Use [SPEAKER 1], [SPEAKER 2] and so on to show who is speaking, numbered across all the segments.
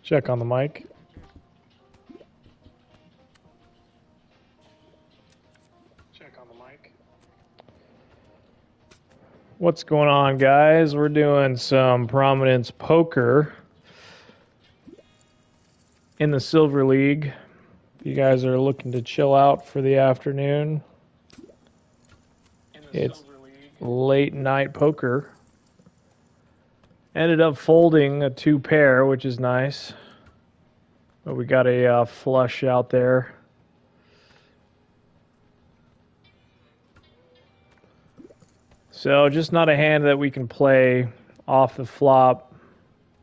[SPEAKER 1] Check on the mic. Check on the mic. What's going on, guys? We're doing some Prominence Poker in the Silver League. If you guys are looking to chill out for the afternoon, it's late night poker. Ended up folding a 2-pair, which is nice. But we got a flush out there. So just not a hand that we can play off the flop.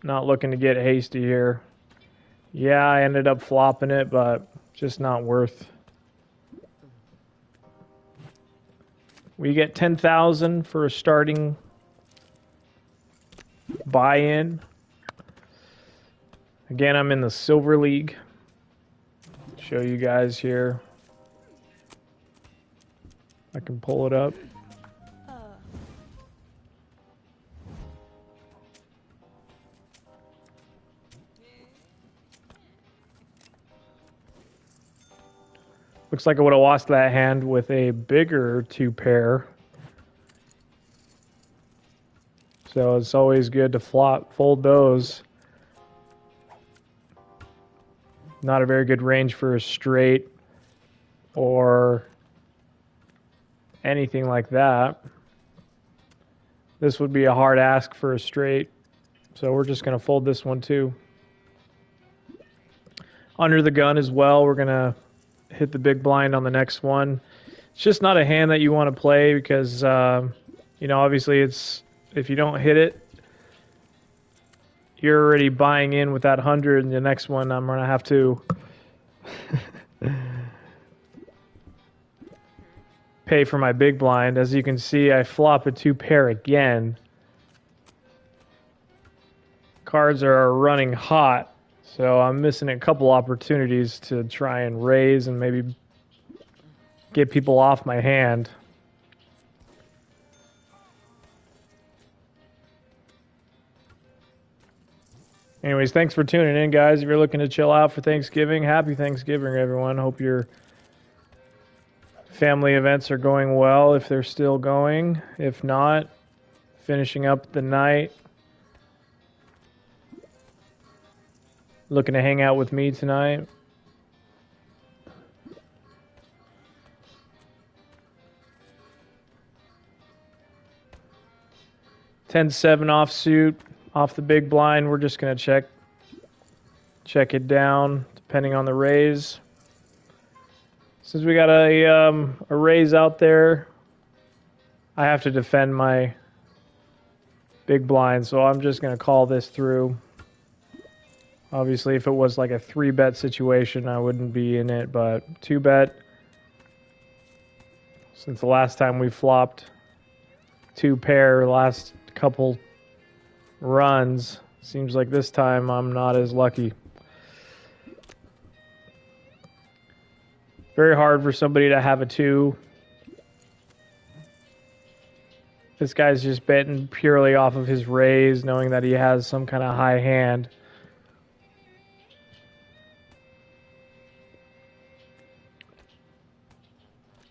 [SPEAKER 1] Not looking to get hasty here. Yeah, I ended up flopping it, but just not worth. We get 10,000 for a starting buy-in. Again, I'm in the Silver League. Show you guys here. I can pull it up. Looks like I would have lost that hand with a bigger 2-pair. So it's always good to fold those. Not a very good range for a straight or anything like that. This would be a hard ask for a straight. So we're just going to fold this one too. Under the gun as well, we're going to hit the big blind on the next one. It's just not a hand that you want to play because, you know, obviously it's if you don't hit it, you're already buying in with that 100, and the next one I'm going to have to pay for my big blind. As you can see, I flop a 2-pair again. Cards are running hot. So I'm missing a couple opportunities to try and raise and maybe get people off my hand. Anyways, thanks for tuning in, guys. If you're looking to chill out for Thanksgiving, happy Thanksgiving, everyone. Hope your family events are going well if they're still going. If not, finishing up the night. Looking to hang out with me tonight. $10-7 offsuit off the big blind. We're just gonna check it down depending on the raise. Since we got a raise out there, I have to defend my big blind, so I'm just gonna call this through. Obviously, if it was like a 3-bet situation, I wouldn't be in it, but 2-bet, since the last time we flopped 2-pair last couple runs, seems like this time I'm not as lucky. Very hard for somebody to have a 2. This guy's just betting purely off of his raise, knowing that he has some kind of high hand.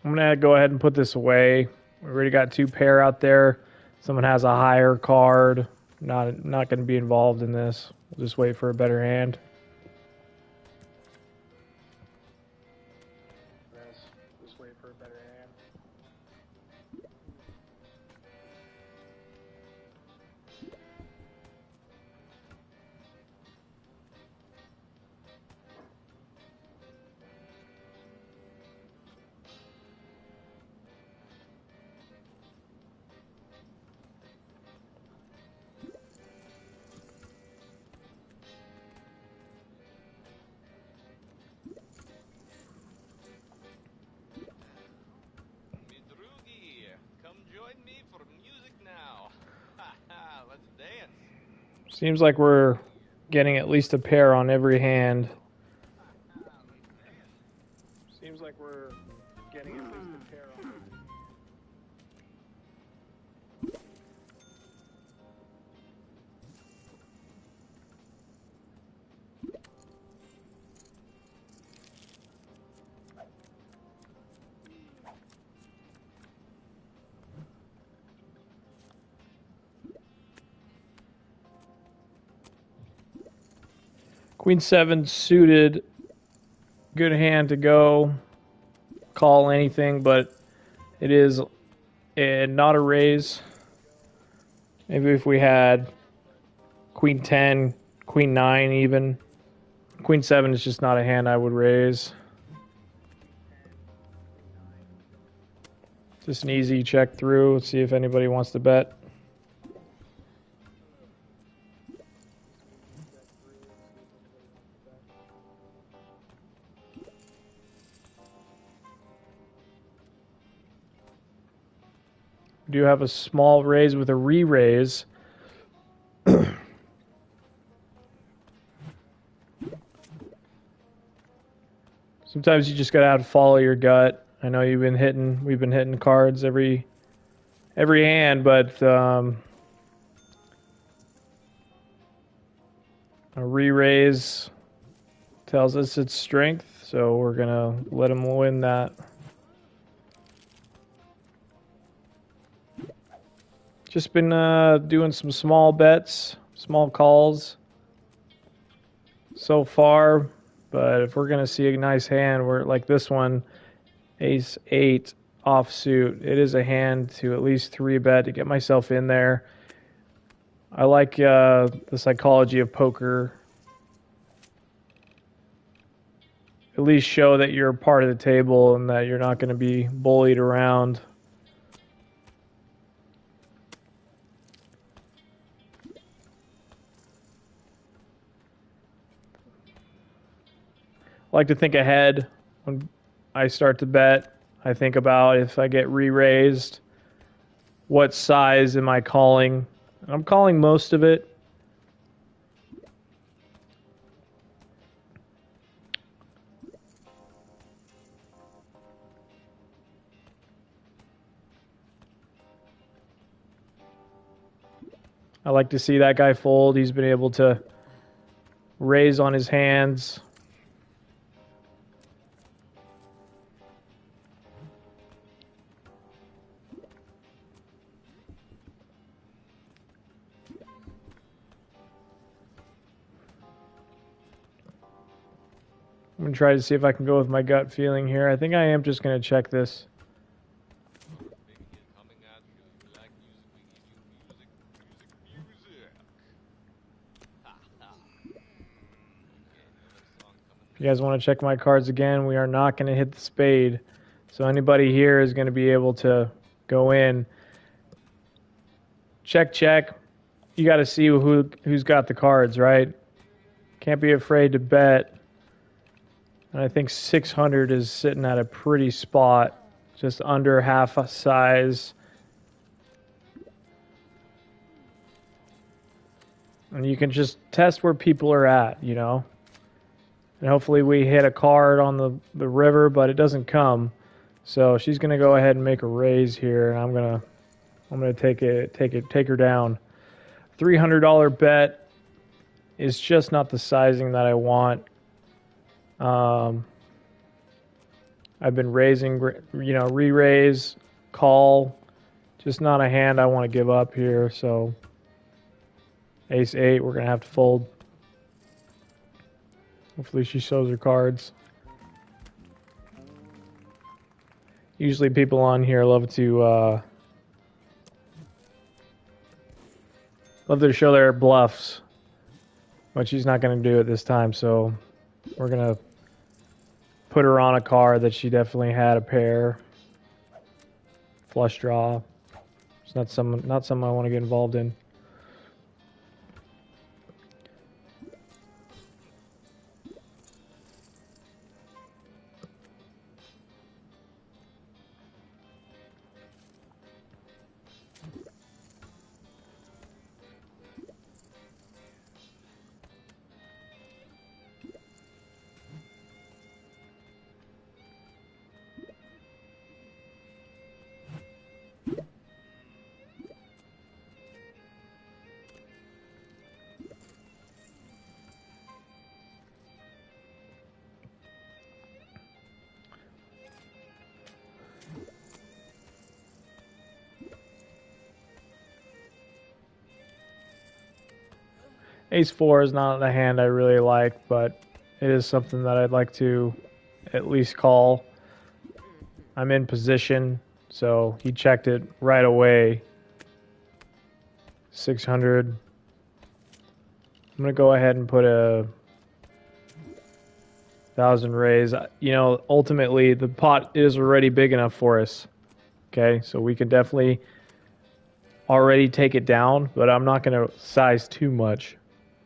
[SPEAKER 1] I'm going to go ahead and put this away. We already got 2-pair out there. Someone has a higher card. Not going to be involved in this. We'll just wait for a better hand. Just wait for a better hand. Seems like we're getting at least a pair on every hand. Seems like we're getting at least a pair on every hand. Queen 7 suited. Good hand to go. Call anything, but it is not a raise. Maybe if we had Queen 10, Queen 9 even. Queen 7 is just not a hand I would raise. Just an easy check through. Let's see if anybody wants to bet. We do have a small raise with a re-raise. Sometimes you just gotta have to follow your gut. I know we've been hitting cards every hand, but a re-raise tells us its strength, so we're gonna let him win that. Just been doing some small bets, small calls so far, but if we're gonna see a nice hand, we're like this one, Ace 8 offsuit. It is a hand to at least 3-bet to get myself in there. I like the psychology of poker. At least show that you're a part of the table and that you're not going to be bullied around. I like to think ahead when I start to bet. I think about if I get re-raised, what size am I calling? I'm calling most of it. I like to see that guy fold. He's been able to raise on his hands. I'm going to try to see if I can go with my gut feeling here. I think I am just going to check this. If you guys want to check my cards again, we are not going to hit the spade. So anybody here is going to be able to go in. Check, check. You got to see who's got the cards, right? Can't be afraid to bet. And I think 600 is sitting at a pretty spot, just under half a size. And you can just test where people are at, you know. And hopefully we hit a card on the river, but it doesn't come. So she's gonna go ahead and make a raise here, and I'm gonna take her down. $300 bet is just not the sizing that I want. I've been raising, you know, re-raise, call, just not a hand I want to give up here. So Ace 8, we're gonna have to fold. Hopefully she shows her cards. Usually people on here love to show their bluffs, but she's not going to do it this time. So we're going to put her on a card that she definitely had a pair. Flush draw. It's not something I want to get involved in. Ace-4 is not a hand I really like, but it is something that I'd like to at least call. I'm in position, so he checked it right away. 600. I'm going to go ahead and put a 1,000 raise. You know, ultimately, the pot is already big enough for us. Okay, so we can definitely already take it down, but I'm not going to size too much,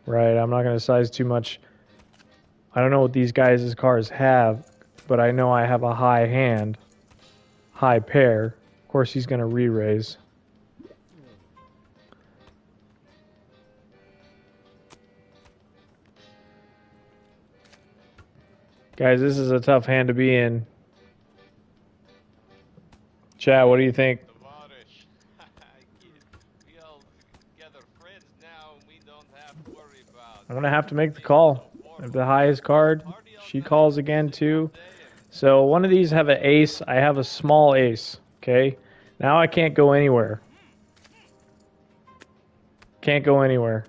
[SPEAKER 1] right? I'm not going to size too much. I don't know what these guys' cards have, but I know I have a high hand, high pair. Of course, he's going to re-raise. Guys, this is a tough hand to be in. Chad, what do you think? I'm going to have to make the call. If the highest card, she calls again too. So one of these have an ace. I have a small ace. Okay. Now I can't go anywhere. Can't go anywhere.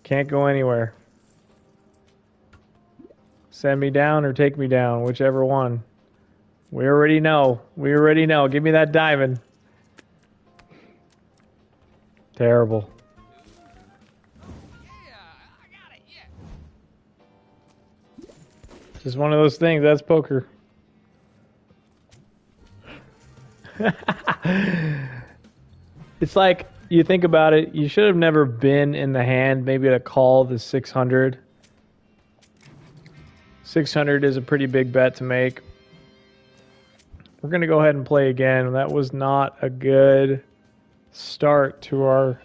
[SPEAKER 1] Can't go anywhere. Send me down or take me down, whichever one. We already know. We already know. Give me that diamond. Terrible. Just one of those things. That's poker. It's like, you think about it, you should have never been in the hand, maybe to call the 600. 600 is a pretty big bet to make. We're going to go ahead and play again. That was not a good start to our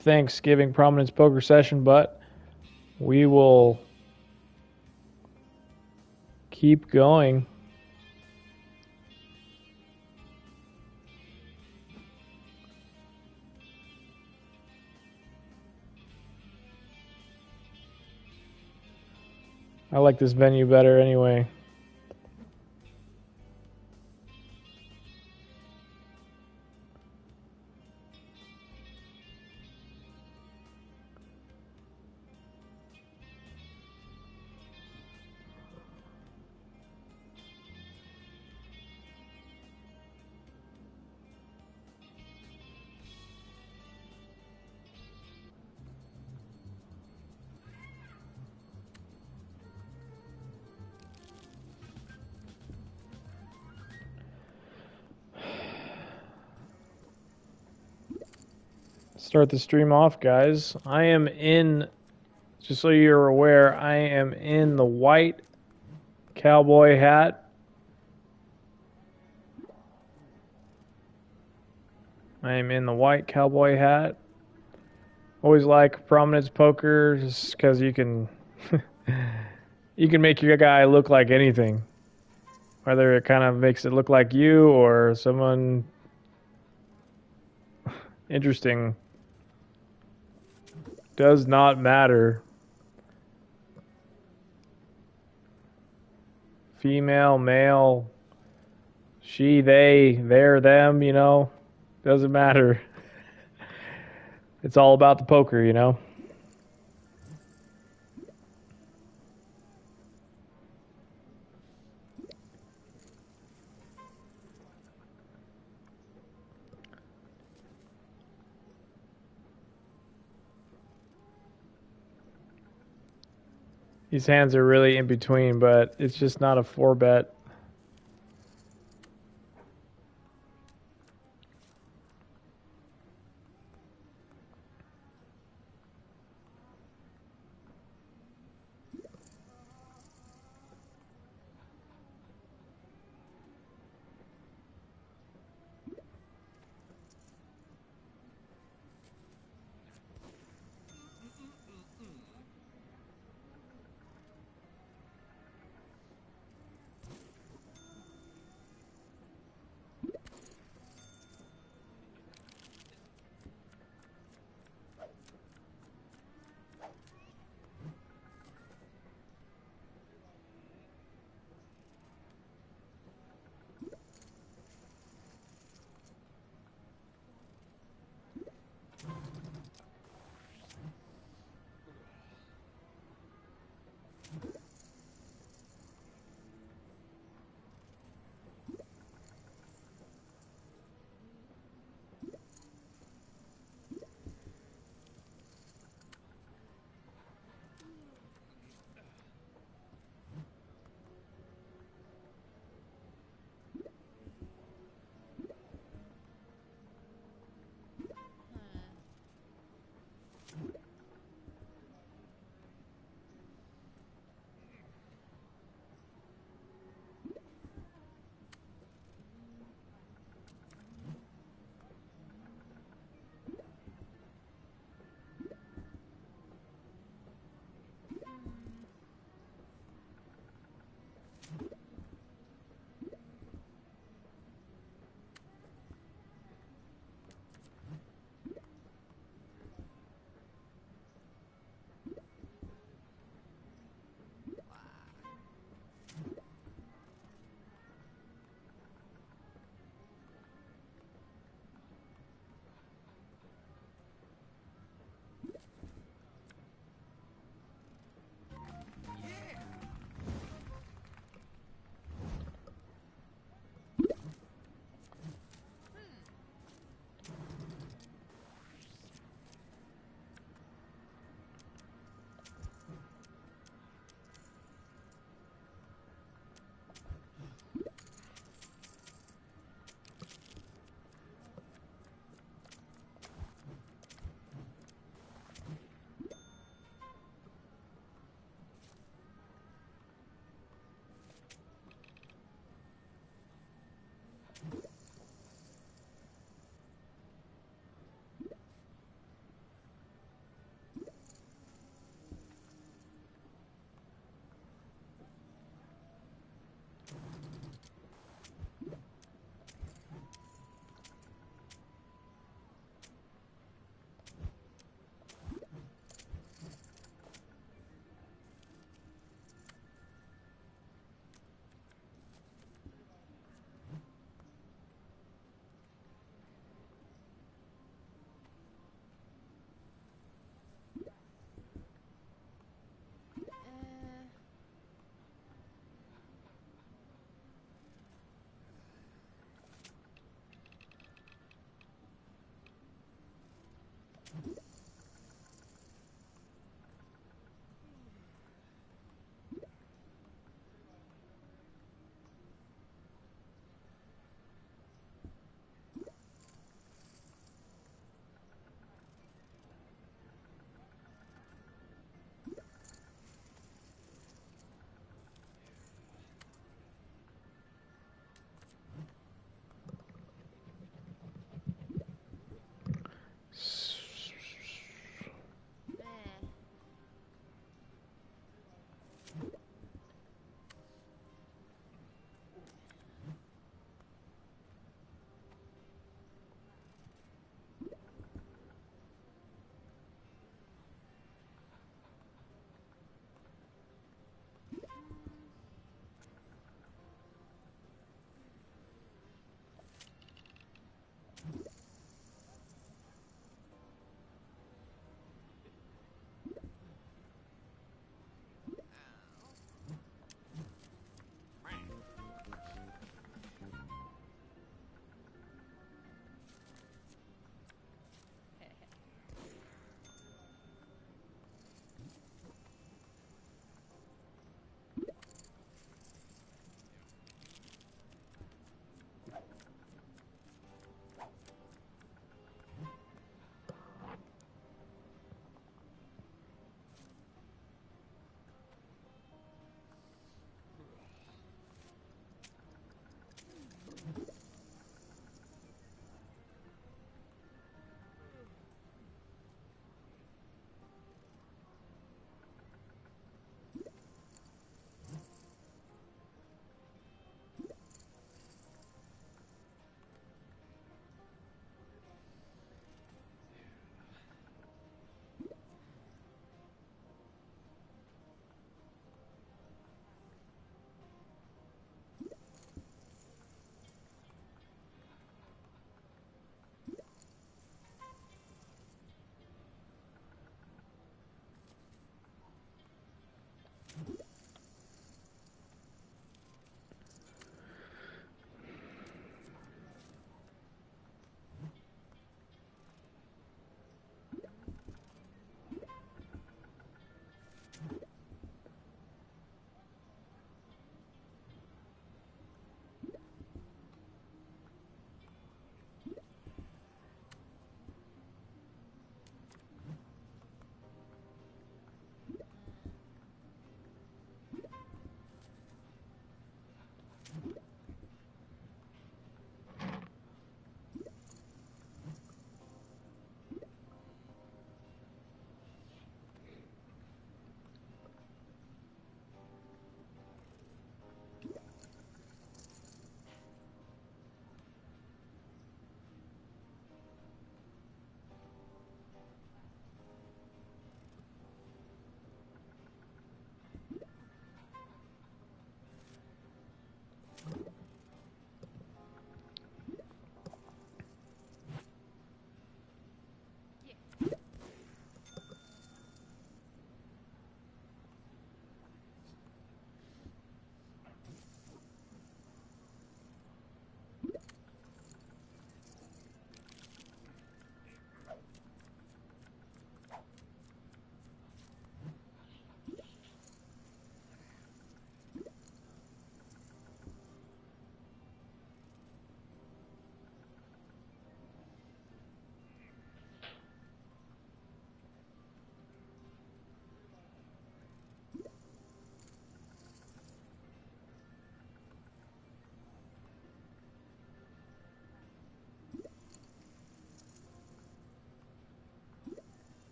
[SPEAKER 1] Thanksgiving Prominence Poker session, but we will keep going. I like this venue better anyway. Start the stream off, guys. I am in, just so you're aware, I am in the white cowboy hat. I am in the white cowboy hat. Always like Prominence Poker just because you can you can make your guy look like anything. Whether it kind of makes it look like you or someone interesting. Does not matter. Female, male, she, they, their, them, you know. Doesn't matter. It's all about the poker, you know. These hands are really in between, but it's just not a 4-bet.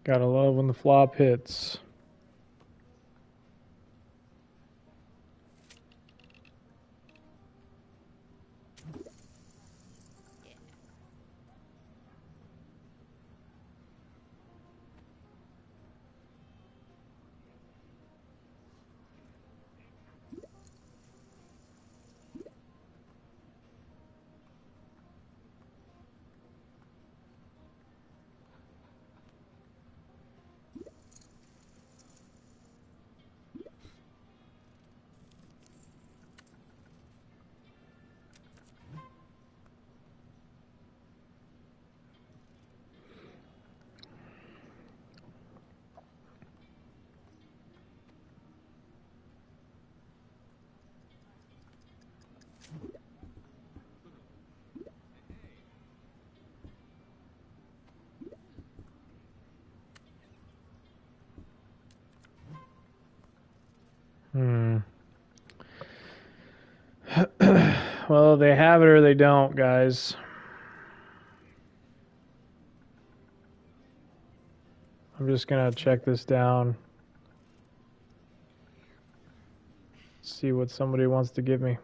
[SPEAKER 1] Gotta love when the flop hits. Well, they have it or they don't, guys. I'm just gonna check this down. See what somebody wants to give me.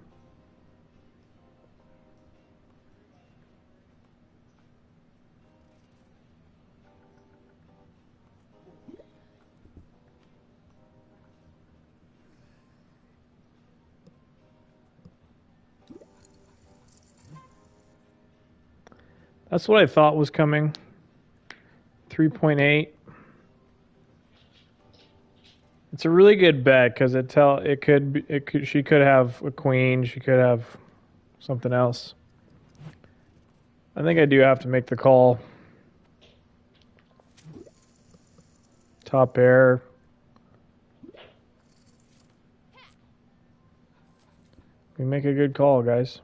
[SPEAKER 1] That's what I thought was coming. 3.8. It's a really good bet because she could have a queen, she could have something else. I think I do have to make the call. Top pair. We make a good call, guys.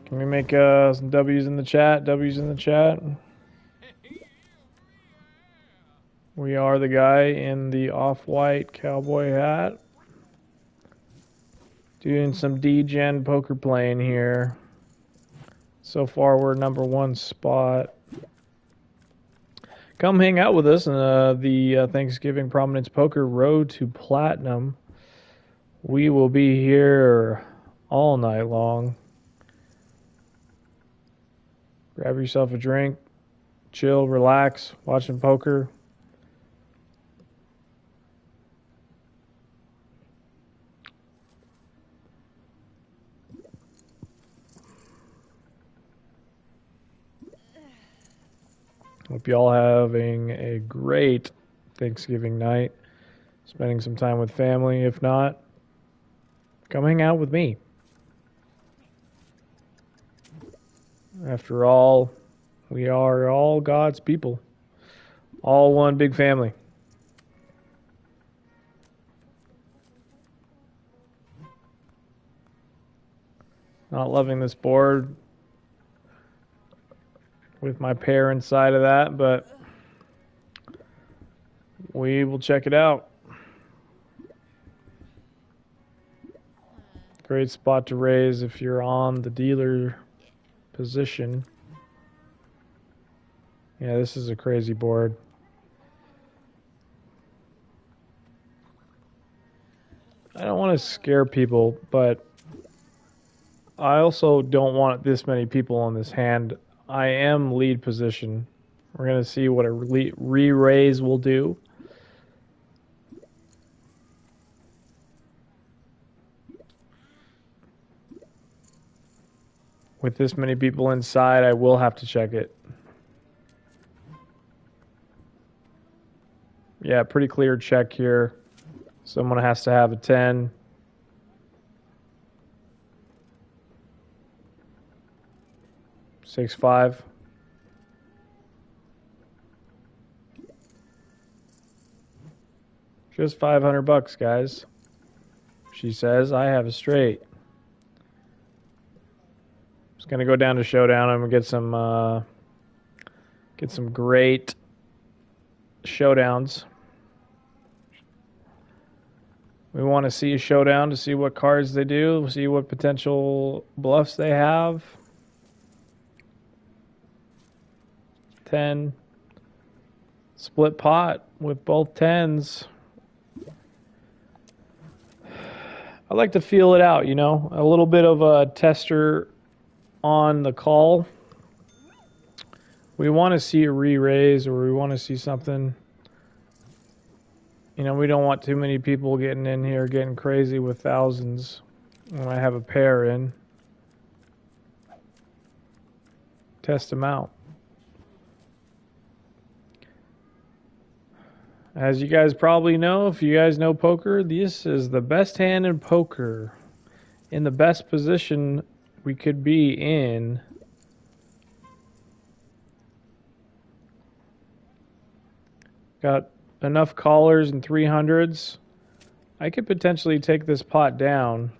[SPEAKER 1] Can we make some W's in the chat? W's in the chat. We are the guy in the off-white cowboy hat. Doing some D-Gen poker playing here. So far, we're #1 spot. Come hang out with us in the Thanksgiving Prominence Poker Road to Platinum. We will be here all night long. Grab yourself a drink, chill, relax, watching poker. Hope y'all having a great Thanksgiving night. Spending some time with family. If not, come hang out with me. After all, we are all God's people. All one big family. Not loving this board with my pair inside of that, but we will check it out. Great spot to raise if you're on the dealer position. Yeah, this is a crazy board. I don't want to scare people, but I also don't want this many people on this hand. I am lead position. We're going to see what a re-raise will do. With this many people inside, I will have to check it. Yeah, pretty clear check here. Someone has to have a 10. Six, 5. Just $500, guys. She says, I have a straight. Just gonna go down to showdown. I'm gonna get some great showdowns. We want to see a showdown to see what cards they do, see what potential bluffs they have. 10, Split pot with both tens. I like to feel it out, you know, a little bit of a tester on the call. We want to see a re-raise, or we want to see something. You know, we don't want too many people getting in here getting crazy with thousands when I have a pair in. Test them out. As you guys probably know, if you guys know poker, this is the best hand in poker. In the best position we could be in. Got enough callers and 300s. I could potentially take this pot down.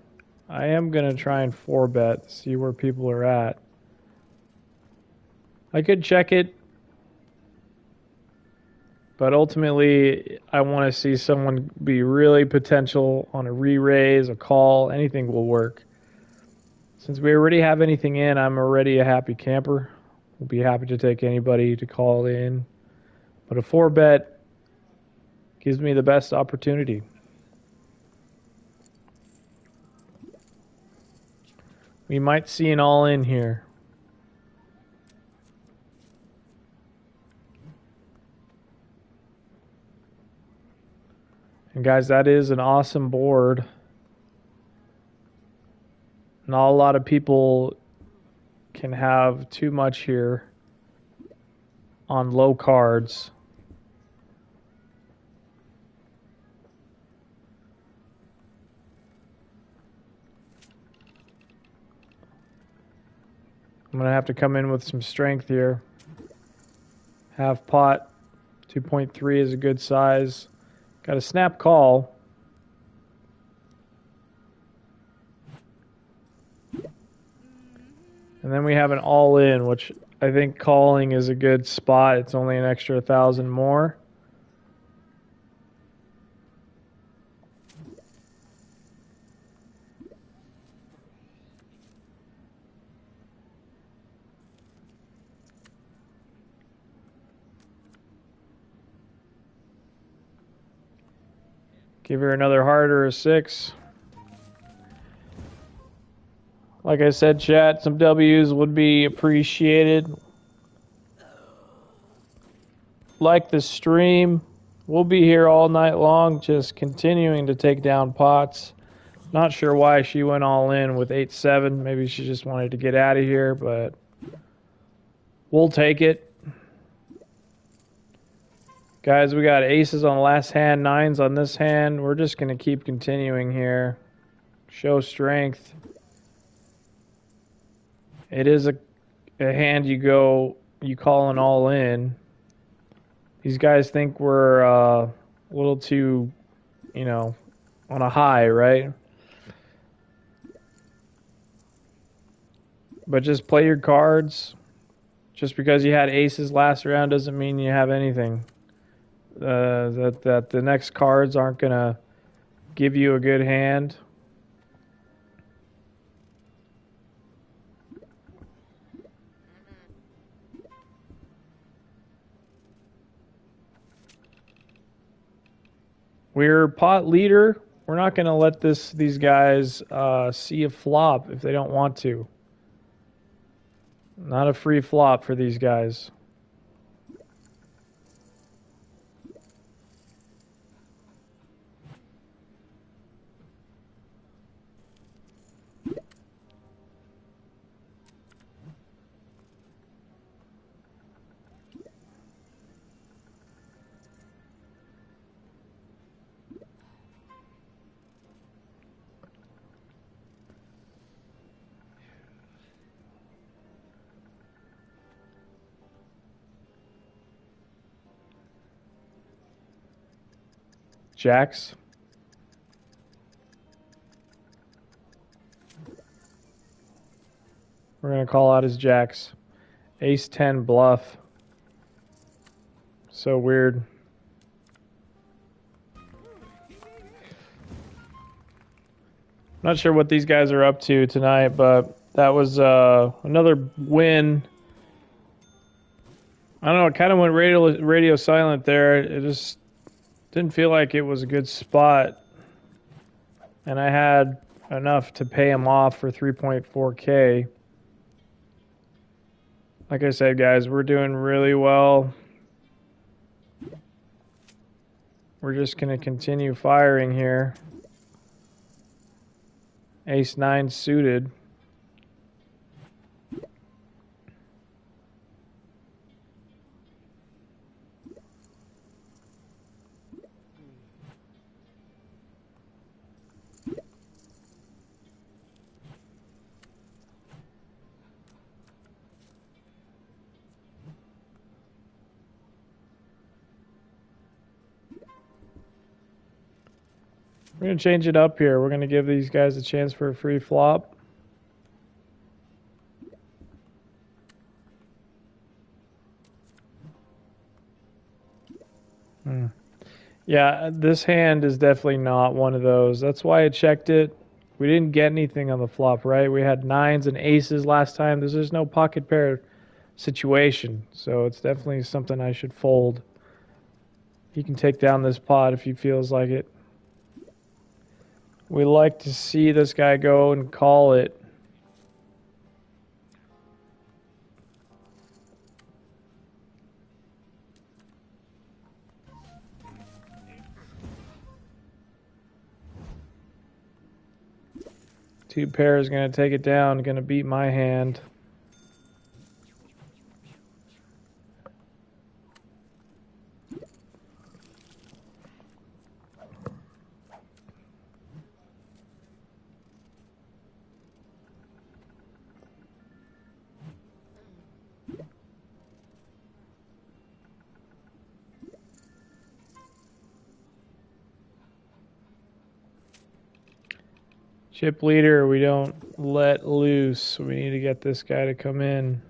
[SPEAKER 1] I am going to try and 4-bet, see where people are at. I could check it, but ultimately I want to see someone be really potential on a re-raise, a call, anything will work. Since we already have anything in, I'm already a happy camper. We'll be happy to take anybody to call in. But a 4-bet gives me the best opportunity. We might see an all-in here. And guys, that is an awesome board. Not a lot of people can have too much here on low cards. I'm going to have to come in with some strength here. Half pot, 2.3 is a good size. Got a snap call. And then we have an all-in, which I think calling is a good spot. It's only an extra 1,000 more. Give her another heart or a 6. Like I said, chat, some W's would be appreciated. Like the stream. We'll be here all night long, just continuing to take down pots. Not sure why she went all in with 8-7. Maybe she just wanted to get out of here, but we'll take it. Guys, we got aces on the last hand, 9s on this hand. We're just going to keep continuing here. Show strength. It is a hand you call an all in. These guys think we're a little too, you know, on a high, right? But just play your cards. Just because you had aces last round doesn't mean you have anything. That the next cards aren't going to give you a good hand. We're pot leader. We're not going to let these guys see a flop if they don't want to. Not a free flop for these guys. Jacks. We're going to call out his jacks. Ace-10 bluff. So weird. Not sure what these guys are up to tonight, but that was another win. I don't know. It kind of went radio silent there. It just didn't feel like it was a good spot, and I had enough to pay him off for 3.4K. Like I said, guys, we're doing really well. We're just going to continue firing here. Ace 9 suited. We're going to change it up here. We're going to give these guys a chance for a free flop. Yeah, this hand is definitely not one of those. That's why I checked it. We didn't get anything on the flop, right? We had 9s and aces last time. This is no pocket pair situation, so it's definitely something I should fold. He can take down this pot if he feels like it. We like to see this guy go and call it. Two pair is going to take it down, going to beat my hand. Chip leader, we don't let loose. We need to get this guy to come in.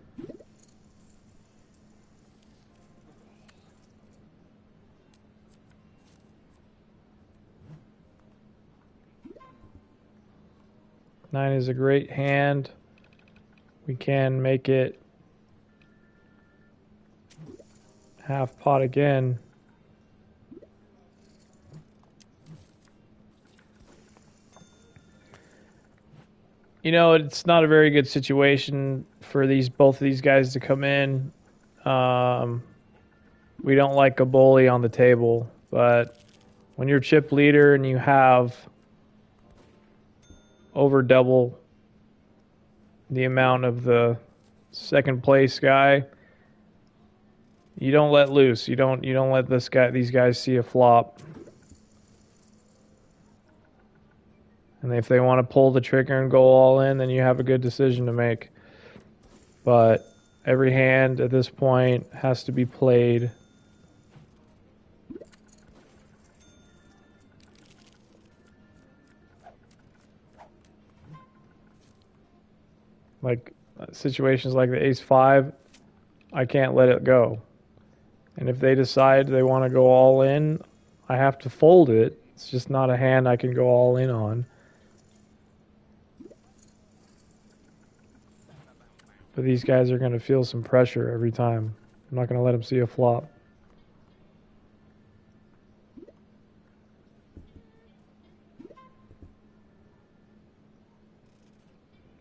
[SPEAKER 1] Nine is a great hand. We can make it half pot again. You know, it's not a very good situation for both of these guys to come in. We don't like a bully on the table, but when you're chip leader and you have over double the amount of the second place guy, you don't let loose. You don't let these guys see a flop. And if they want to pull the trigger and go all in, then you have a good decision to make. But every hand at this point has to be played. Like situations like the ace-5, I can't let it go. And if they decide they want to go all in, I have to fold it. It's just not a hand I can go all in on. But these guys are going to feel some pressure every time. I'm not going to let them see a flop.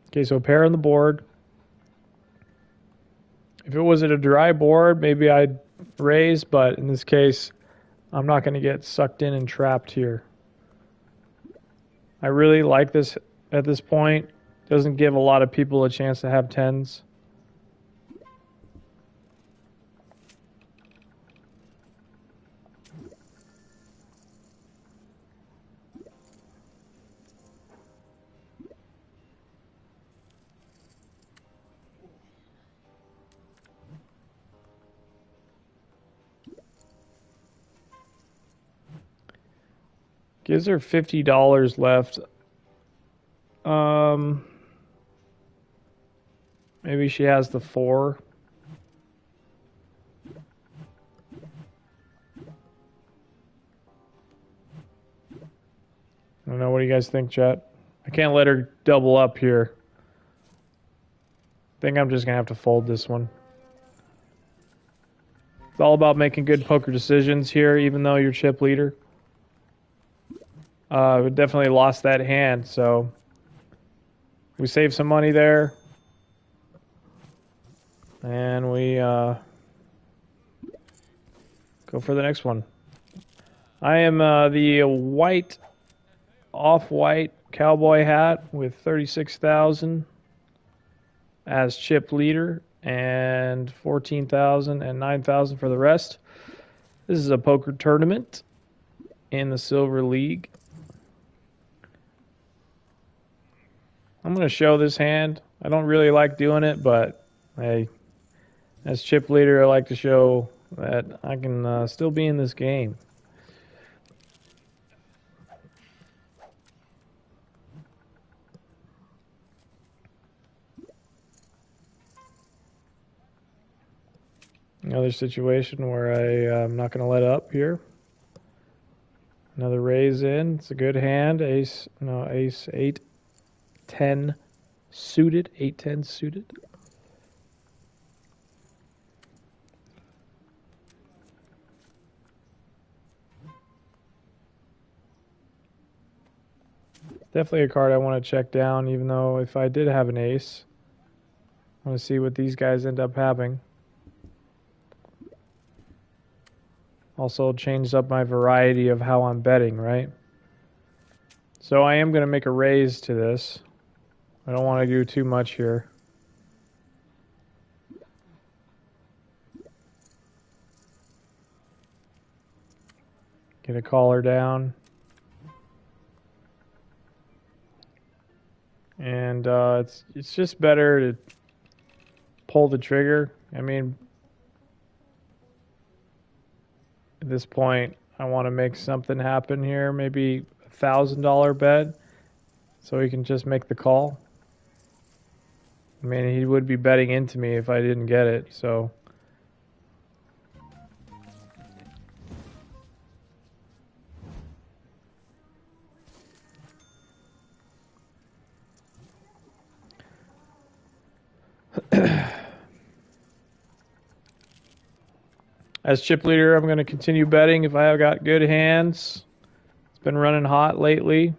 [SPEAKER 1] Okay, so a pair on the board. If it was at a dry board, maybe I'd raise, but in this case, I'm not going to get sucked in and trapped here. I really like this at this point. Doesn't give a lot of people a chance to have 10s. Gives her $50 left. Maybe she has the 4. I don't know. What do you guys think, chat? I can't let her double up here. I think I'm just going to have to fold this one. It's all about making good poker decisions here, even though you're chip leader. We definitely lost that hand, so we saved some money there. And we go for the next one. I am the white, off-white cowboy hat with 36,000 as chip leader and 14,000 and 9,000 for the rest. This is a poker tournament in the Silver League. I'm going to show this hand. I don't really like doing it, but hey, as chip leader, I like to show that I can still be in this game. Another situation where I'm not going to let up here. Another raise in. It's a good hand. Ace 8, 10 suited. 8, 10 suited. Definitely a card I want to check down, even though if I did have an ace, I want to see what these guys end up having. Also changed up my variety of how I'm betting, right? So I am going to make a raise to this. I don't want to do too much here. Get a caller down. And it's just better to pull the trigger. I mean, at this point, I want to make something happen here. Maybe $1,000 bet, so he can just make the call. I mean, he would be betting into me if I didn't get it, so. As chip leader, I'm going to continue betting if I have got good hands. It's been running hot lately.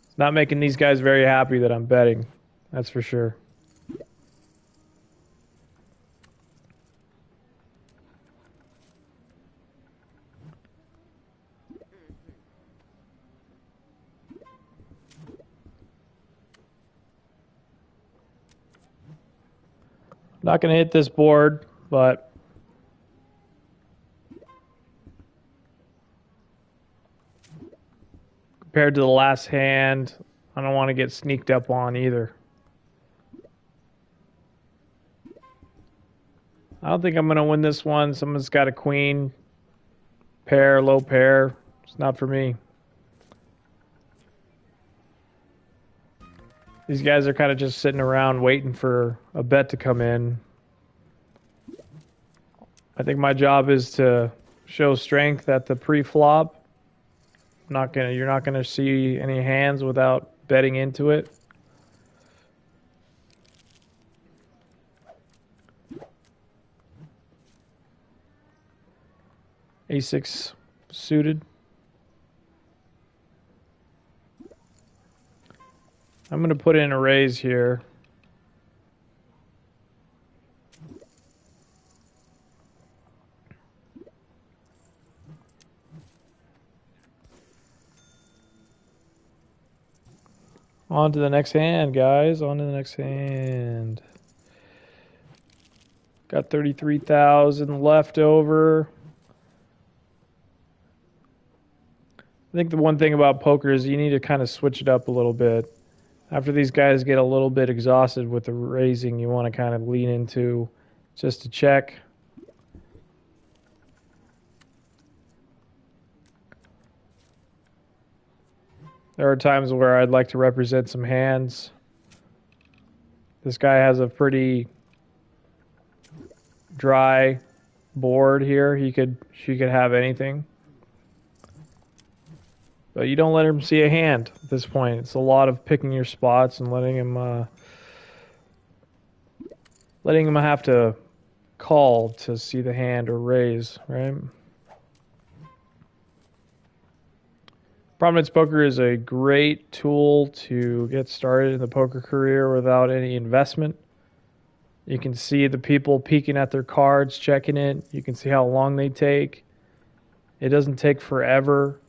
[SPEAKER 1] It's not making these guys very happy that I'm betting. That's for sure. Not going to hit this board, but compared to the last hand, I don't want to get sneaked up on either. I don't think I'm going to win this one. Someone's got a queen, pair, low pair. It's not for me. These guys are kind of just sitting around waiting for a bet to come in. I think my job is to show strength at the pre-flop. You're not gonna see any hands without betting into it. A6 suited. I'm going to put in a raise here. On to the next hand, guys. On to the next hand. Got 33,000 left over. I think the one thing about poker is you need to kind of switch it up a little bit. After these guys get a little bit exhausted with the raising, you want to kind of lean into just a check. There are times where I'd like to represent some hands. This guy has a pretty dry board here. She could have anything. But you don't let him see a hand at this point. It's a lot of picking your spots and letting him have to call to see the hand or raise, right? Prominence Poker is a great tool to get started in the poker career without any investment. You can see the people peeking at their cards, checking it. You can see how long they take. It doesn't take forever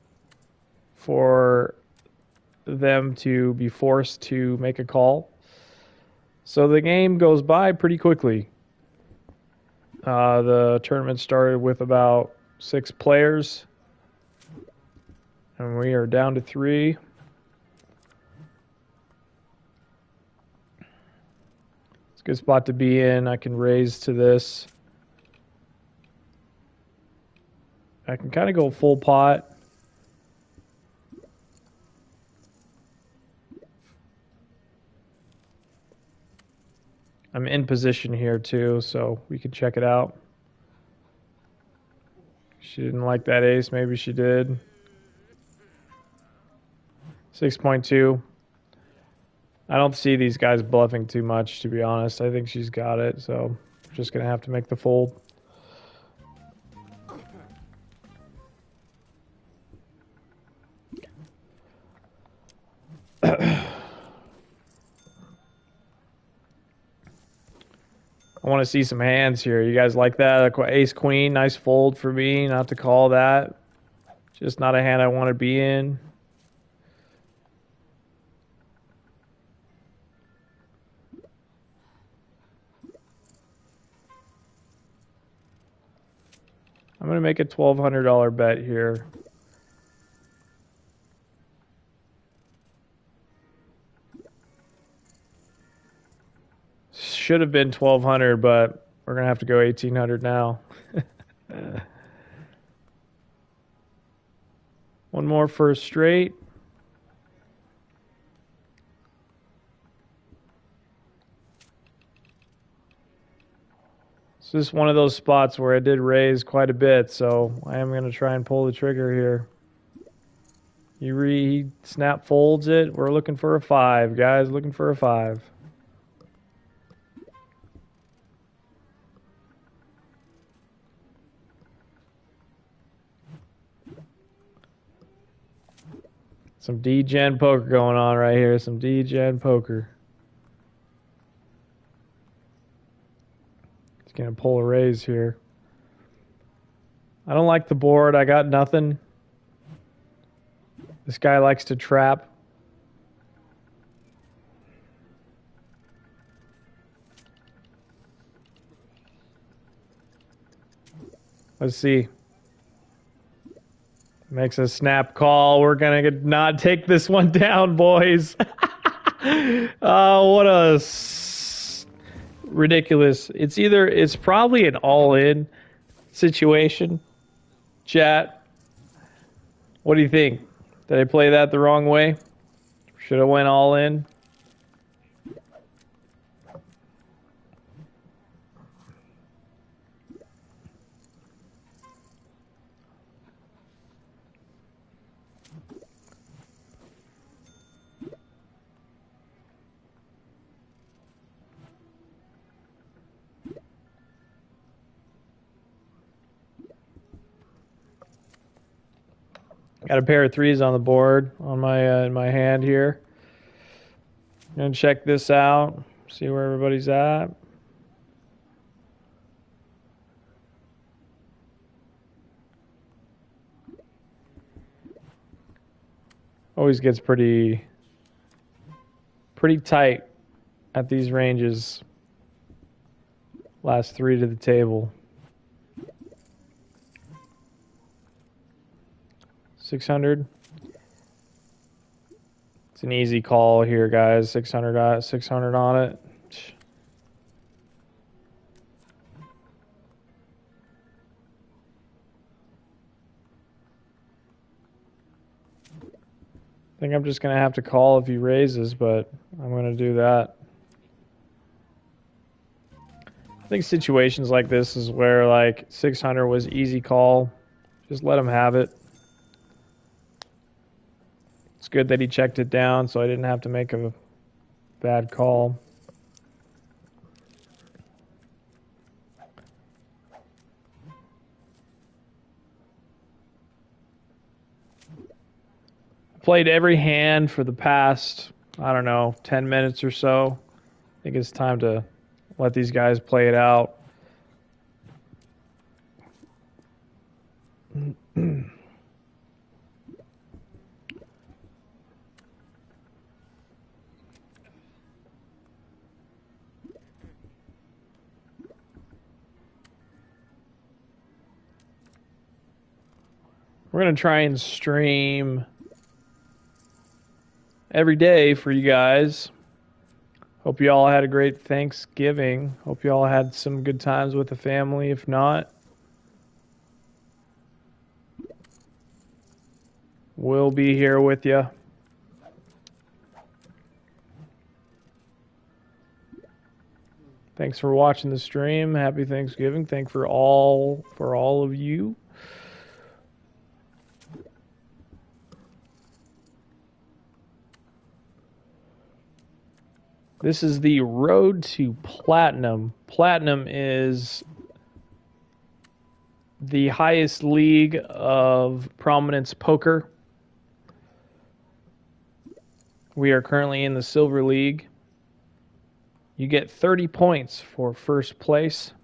[SPEAKER 1] for them to be forced to make a call. So the game goes by pretty quickly. The tournament started with about 6 players, and we are down to 3. It's a good spot to be in. I can raise to this. I can kind of go full pot. I'm in position here too, so we can check it out. She didn't like that ace. Maybe she did. 6.2. I don't see these guys bluffing too much, to be honest. I think she's got it, so I'm just going to have to make the fold. I want to see some hands here. You guys like that? Ace queen, nice fold for me. Not to call that. Just not a hand I want to be in. I'm going to make a $1,200 bet here. Should have been 1,200, but we're going to have to go 1,800 now. One more first straight. This is one of those spots where I did raise quite a bit, so I am going to try and pull the trigger here. He snap folds it. We're looking for a 5, guys. Looking for a 5. Some D-Gen poker going on right here. Some D-Gen poker. He's going to pull a raise here. I don't like the board. I got nothing. This guy likes to trap. Let's see. Makes a snap call. We're going to not take this one down, boys. Oh, what a ridiculous. It's probably an all-in situation. Chat, what do you think? Did I play that the wrong way? Should have went all in? Got a pair of 3s on the board on my in my hand here. Gonna check this out, see where everybody's at. Always gets pretty tight at these ranges. Last 3 to the table. 600. It's an easy call here, guys. 600 on it. I think I'm just going to have to call if he raises, but I'm going to do that. I think situations like this is where like 600 was easy call. Just let him have it. It's good that he checked it down so I didn't have to make a bad call. Played every hand for the past, I don't know, 10 minutes or so. I think it's time to let these guys play it out. We're going to try and stream every day for you guys. Hope you all had a great Thanksgiving. Hope you all had some good times with the family. If not, we'll be here with you. Thanks for watching the stream. Happy Thanksgiving. Thank for all of you. This is the road to platinum. Platinum is the highest league of Prominence Poker. We are currently in the Silver League. You get 30 points for first place.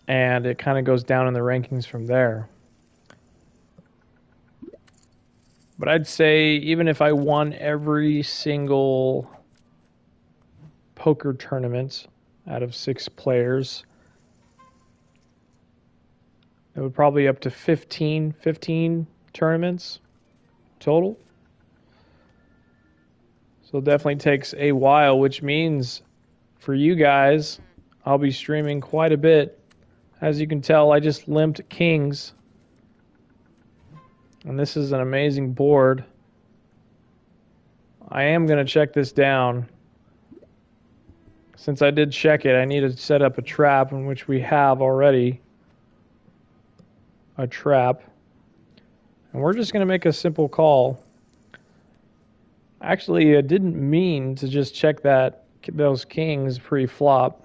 [SPEAKER 1] And it kind of goes down in the rankings from there. But I'd say even if I won every single poker tournament out of 6 players, it would probably be up to 15 tournaments total. So it definitely takes a while, which means for you guys, I'll be streaming quite a bit. As you can tell, I just limped kings. And this is an amazing board. I am going to check this down. Since I did check it, I need to set up a trap, in which we have already a trap. And we're just going to make a simple call. Actually, I didn't mean to just check those kings pre-flop.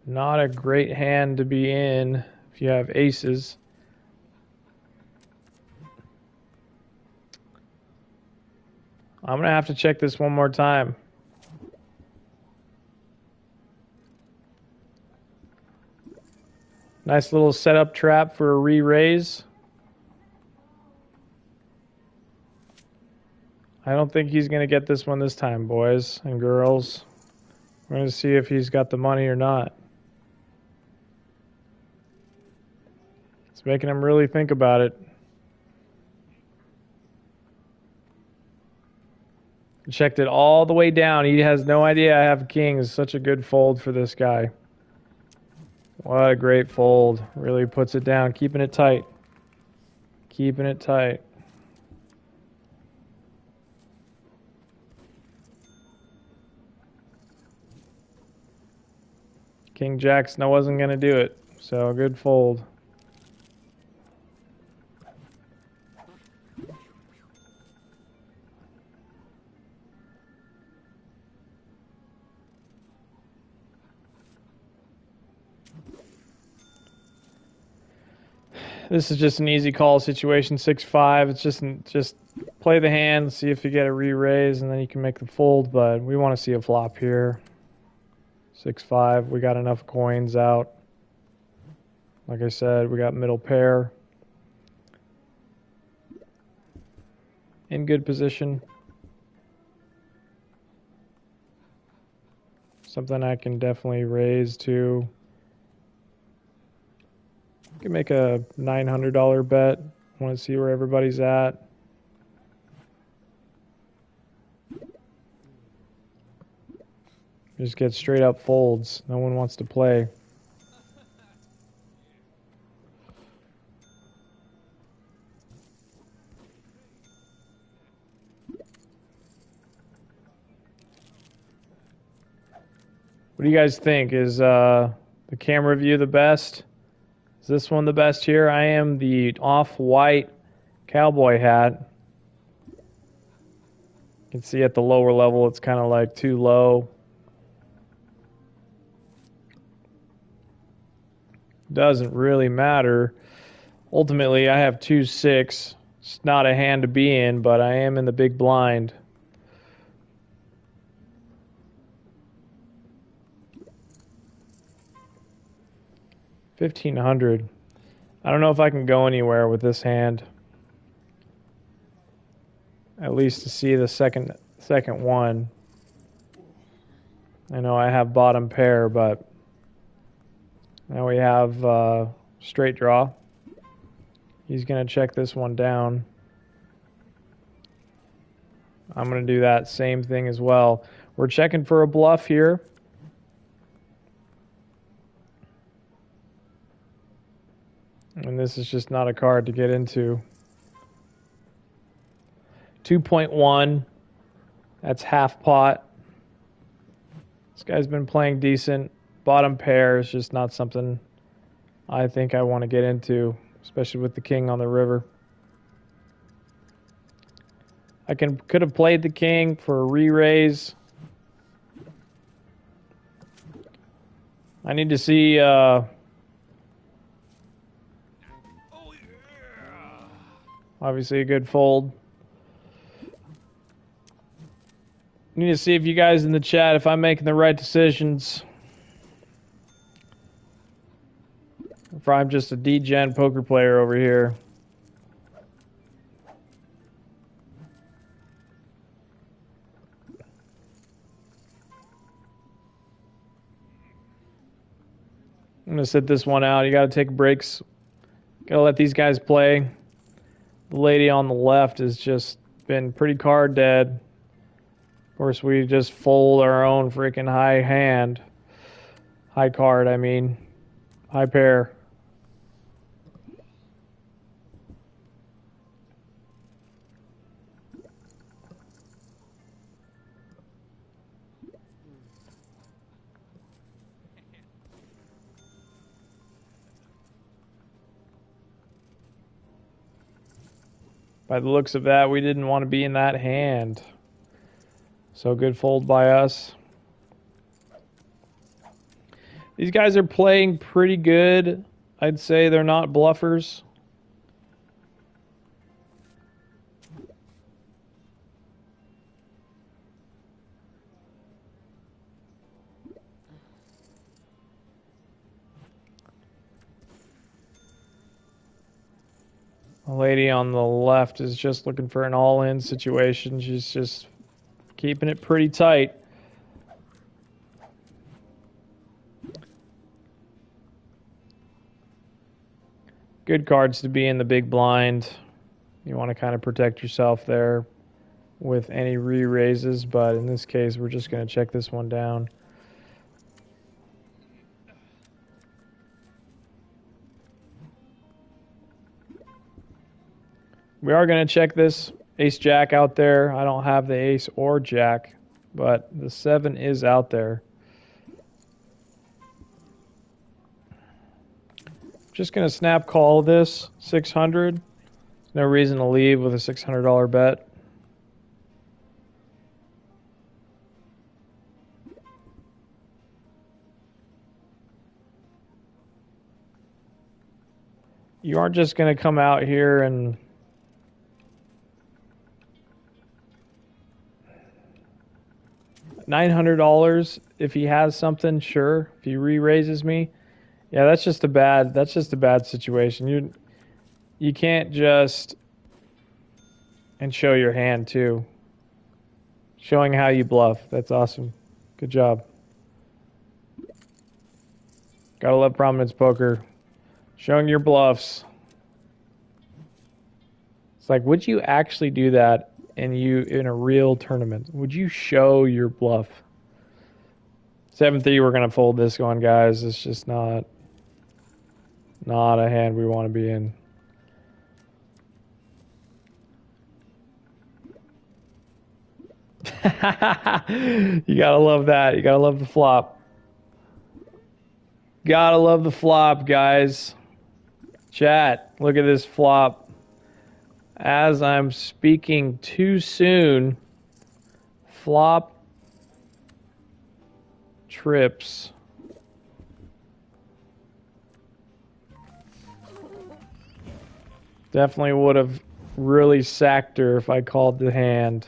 [SPEAKER 1] Not a great hand to be in if you have aces. I'm going to have to check this one more time. Nice little setup trap for a re-raise. I don't think he's going to get this one this time, boys and girls. We're going to see if he's got the money or not. It's making him really think about it. Checked it all the way down. He has no idea I have kings. Such a good fold for this guy. What a great fold. Really puts it down. Keeping it tight. Keeping it tight. King Jacks wasn't going to do it. So good fold. This is just an easy call situation, 6-5. It's just play the hand, see if you get a re-raise, and then you can make the fold. But we want to see a flop here. 6-5. We got enough coins out. Like I said, we got middle pair. In good position. Something I can definitely raise to. I can make a $900 bet. Want to see where everybody's at. Just get straight up folds. No one wants to play. What do you guys think? Is the camera view the best? Is this one the best here? I am the off-white cowboy hat. You can see at the lower level it's kind of like too low. Doesn't really matter. Ultimately, I have 2-6. It's not a hand to be in, but I am in the big blind. $1,500. I don't know if I can go anywhere with this hand. At least to see the second one. I know I have bottom pair, but now we have straight draw. He's going to check this one down. I'm going to do that same thing as well. We're checking for a bluff here. And this is just not a card to get into. 2.1. That's half pot. This guy's been playing decent. Bottom pair is just not something I think I want to get into, especially with the king on the river. I could have played the king for a re-raise. I need to see obviously a good fold. Need to see if you guys in the chat, if I'm making the right decisions. If I'm just a degen poker player over here. I'm going to sit this one out. You got to take breaks. Got to let these guys play. The lady on the left has just been pretty card dead. Of course, we just fold our own freaking high hand. High card, I mean. High pair. By the looks of that, we didn't want to be in that hand. So good fold by us. These guys are playing pretty good. I'd say they're not bluffers. The lady on the left is just looking for an all-in situation. She's just keeping it pretty tight. Good cards to be in the big blind. You want to kind of protect yourself there with any re-raises, but in this case, we're just going to check this one down. We are going to check this ace-jack out there. I don't have the ace or jack, but the 7 is out there. Just going to snap call this 600. No reason to leave with a $600 bet. You aren't just going to come out here and $900 if he has something, sure. If he re-raises me, yeah, that's just a bad situation. You can't just and show your hand too. Showing how you bluff. That's awesome. Good job. Gotta love Prominence Poker. Showing your bluffs. It's like, would you actually do that in a real tournament? Would you show your bluff? 7-3, we're gonna fold this one, guys. It's just not a hand we want to be in. You gotta love that. You gotta love the flop. Gotta love the flop, guys. Chat, look at this flop. As I'm speaking too soon, flop trips. Definitely would have really sacked her if I called the hand.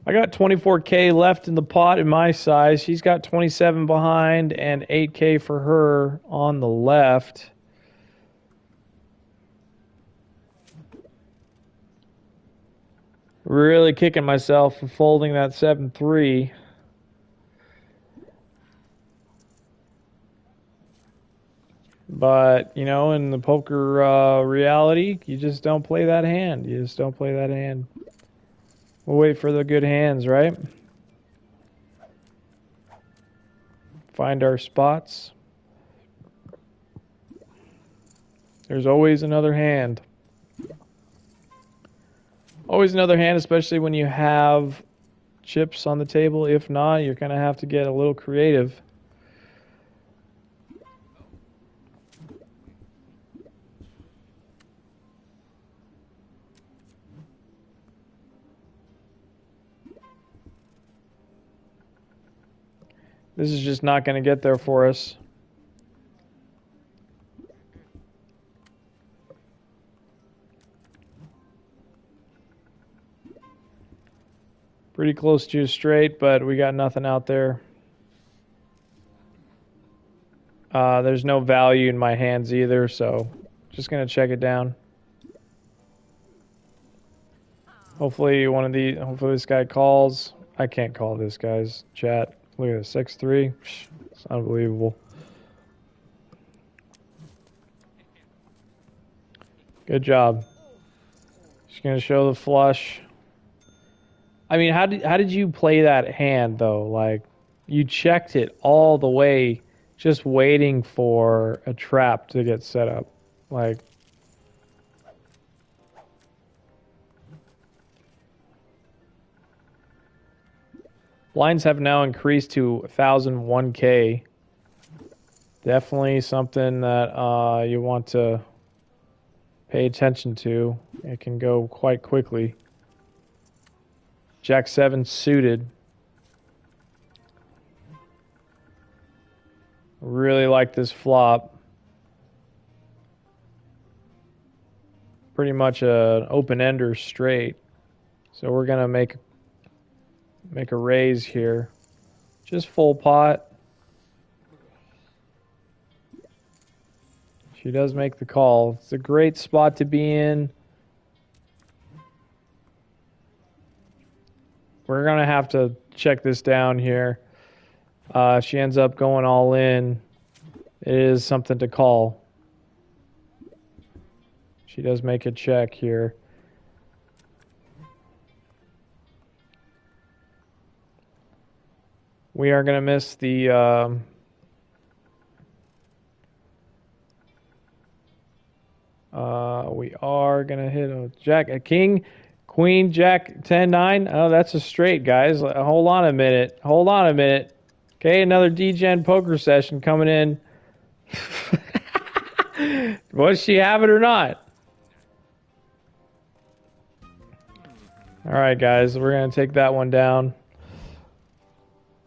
[SPEAKER 1] I got 24K left in the pot in my size. She's got 27 behind and 8K for her on the left. Really kicking myself for folding that 7-3. But, you know, in the poker reality, you just don't play that hand. You just don't play that hand. We'll wait for the good hands, right? Find our spots. There's always another hand. Always another hand, especially when you have chips on the table. If not, you're going to have to get a little creative. This is just not going to get there for us. Pretty close to a straight, but we got nothing out there. There's no value in my hands either, so just going to check it down. Hopefully hopefully this guy calls. I can't call this guy's chat. Look at this, 6-3. It's unbelievable. Good job. Just gonna show the flush. I mean, how did you play that hand though? Like, you checked it all the way, just waiting for a trap to get set up. Like, blinds have now increased to 1,001K. Definitely something that you want to pay attention to. It can go quite quickly. Jack 7 suited. Really like this flop. Pretty much an open-ender straight. So we're going to make a raise here. Just full pot. She does make the call. It's a great spot to be in. We're going to have to check this down here. If she ends up going all in, it is something to call. She does make a check here. We are going to miss the... we are going to hit a king, queen, jack, 10-9. Oh, that's a straight, guys. Hold on a minute. Hold on a minute. Okay, another D-Gen poker session coming in. Was she have it or not? All right, guys. We're going to take that one down.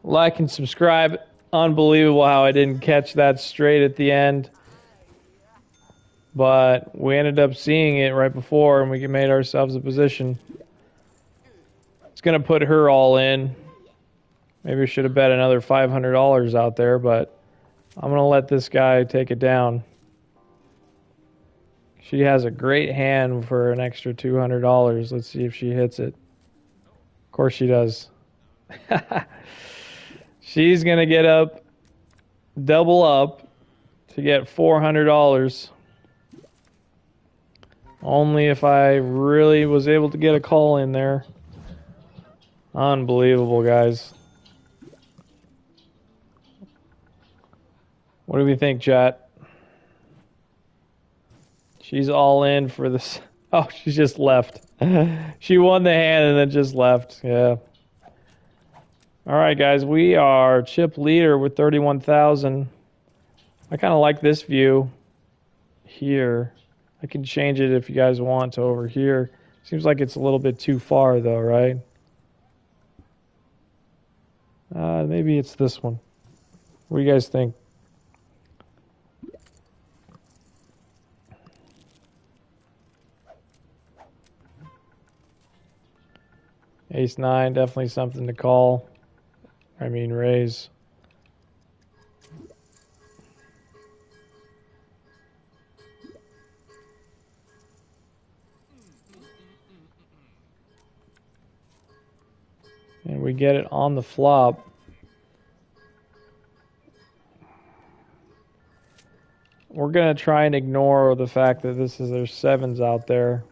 [SPEAKER 1] Like and subscribe. Unbelievable how I didn't catch that straight at the end. But we ended up seeing it right before, and we made ourselves a position. It's going to put her all in. Maybe we should have bet another $500 out there, but I'm going to let this guy take it down. She has a great hand for an extra $200. Let's see if she hits it. Of course she does. She's going to get up, double up, to get $400. Only if I really was able to get a call in there. Unbelievable, guys. What do we think, chat? She's all in for this Oh, she just left. She won the hand and then just left. Yeah. All right, guys. We are chip leader with 31,000. I kind of like this view here. I can change it if you guys want to over here. Seems like it's a little bit too far, though, right? Maybe it's this one. What do you guys think? Ace 9, definitely something to call. I mean, raise. And we get it on the flop. We're going to try and ignore the fact that there's sevens out there.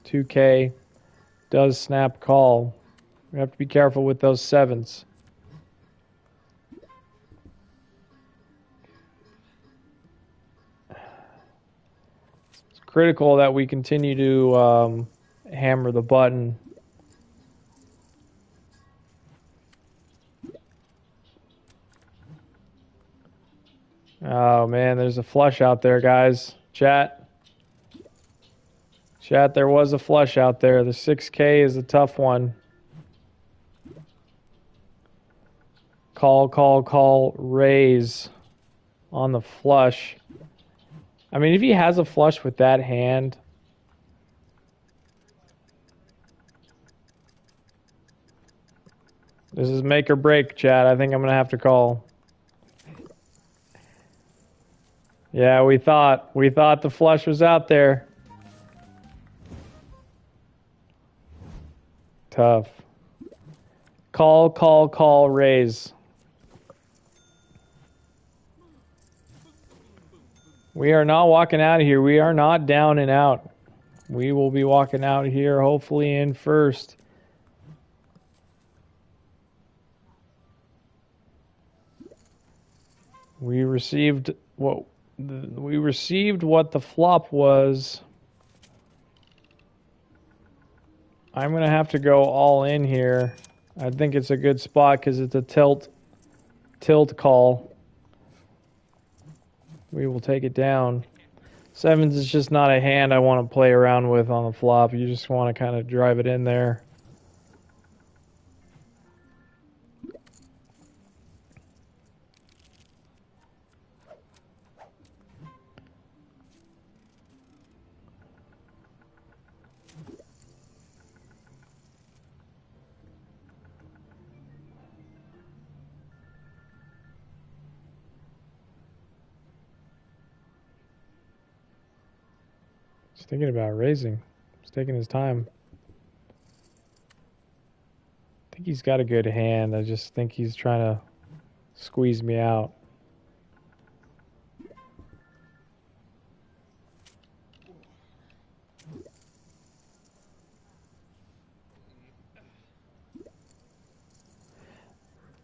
[SPEAKER 1] 2K does snap call. We have to be careful with those sevens. It's critical that we continue to hammer the button. Oh man, there's a flush out there, guys. Chat, there was a flush out there. The 6K is a tough one. Call, raise on the flush. I mean, if he has a flush with that hand, this is make or break, chat. I think I'm going to have to call. Yeah, we thought the flush was out there. Tough. Call, raise. We are not walking out of here. We are not down and out. We will be walking out here, hopefully in first. We received what the flop was. I'm going to have to go all in here. I think it's a good spot because it's a tilt call. We will take it down. Sevens is just not a hand I want to play around with on the flop. You just want to kind of drive it in there. He's thinking about raising. He's taking his time. I think he's got a good hand. I just think he's trying to squeeze me out.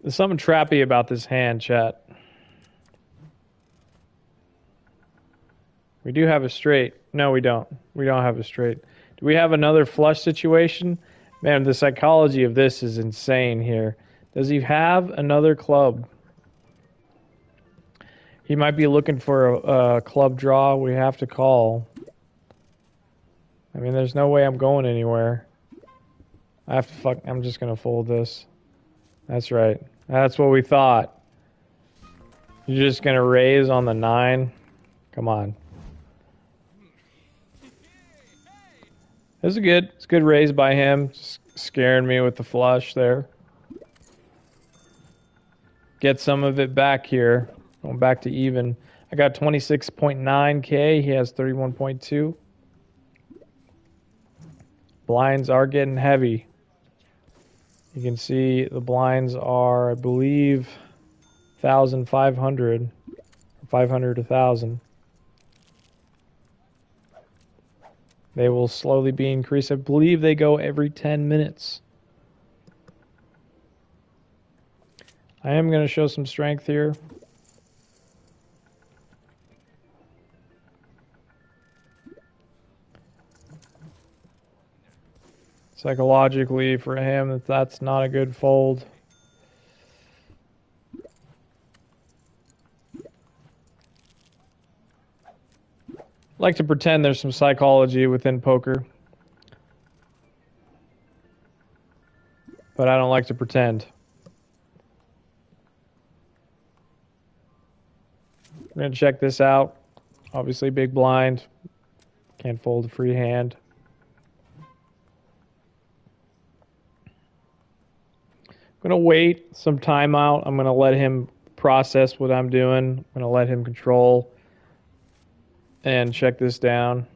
[SPEAKER 1] There's something trappy about this hand, chat. We do have a straight. No, we don't. We don't have a straight. Do we have another flush situation? Man, the psychology of this is insane here. Does he have another club? He might be looking for a club draw. We have to call. I mean, there's no way I'm going anywhere. I have to I'm just going to fold this. That's right. That's what we thought. You're just going to raise on the 9? Come on. This is good. It's a good raise by him. Just scaring me with the flush there. Get some of it back here. Going back to even. I got 26.9K. He has 31.2. Blinds are getting heavy. You can see the blinds are, I believe, 1,500. 500 to 1,000. They will slowly be increased. I believe they go every 10 minutes. I am going to show some strength here. Psychologically, for him, that's not a good fold. I like to pretend there's some psychology within poker, but I don't like to pretend. We're going to check this out. Obviously, big blind. Can't fold a free hand. I'm going to wait some time out. I'm going to let him process what I'm doing. I'm going to let him control and check this down.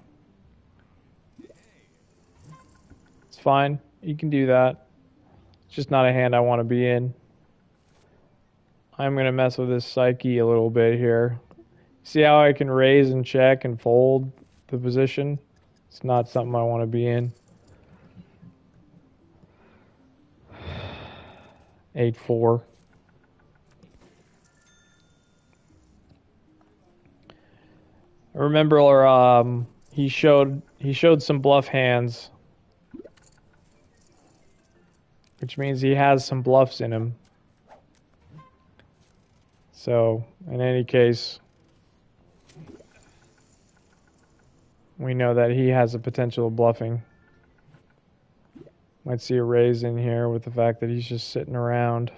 [SPEAKER 1] It's fine. You can do that. It's just not a hand I want to be in. I'm going to mess with his psyche a little bit here. See how I can raise and check and fold the position? It's not something I want to be in. 8-4. I remember he showed some bluff hands, which means he has some bluffs in him. So, in any case, we know that he has a potential of bluffing. Might see a raise in here with the fact that he's just sitting around.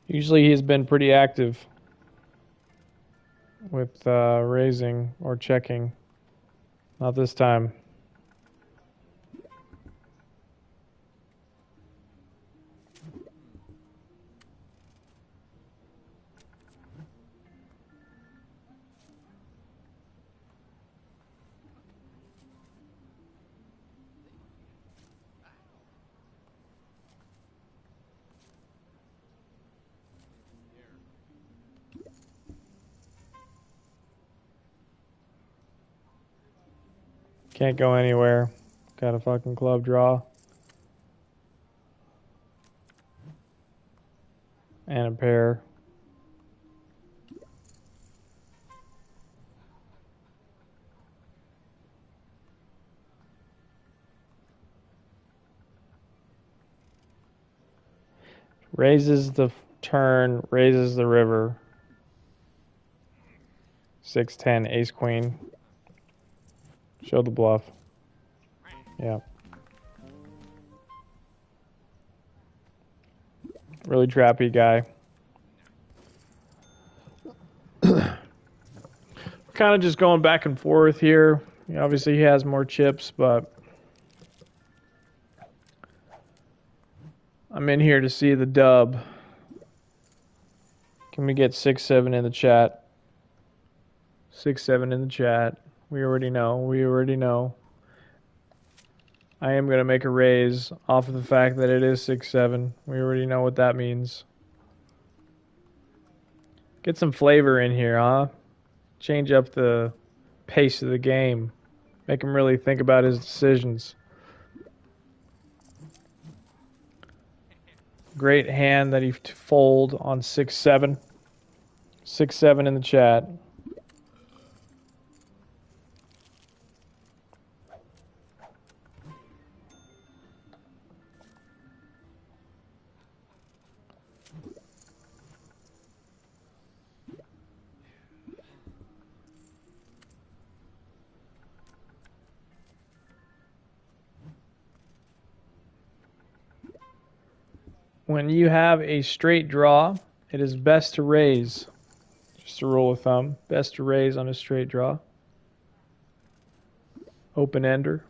[SPEAKER 1] Usually he's been pretty active with raising or checking. Not this time. Can't go anywhere. Got a fucking club draw. And a pair. Raises the turn, raises the river. 6-10, ace queen. Show the bluff. Yeah. Really trappy guy. Kind of just going back and forth here. Obviously, he has more chips, but I'm in here to see the dub. Can we get 6-7 in the chat? 6-7 in the chat. We already know. We already know. I am going to make a raise off of the fact that it is 6-7. We already know what that means. Get some flavor in here, huh? Change up the pace of the game. Make him really think about his decisions. Great hand that he fold on 6-7. 6-7 in the chat. When you have a straight draw, it is best to raise. Just a rule of thumb. Best to raise on a straight draw. Open ender.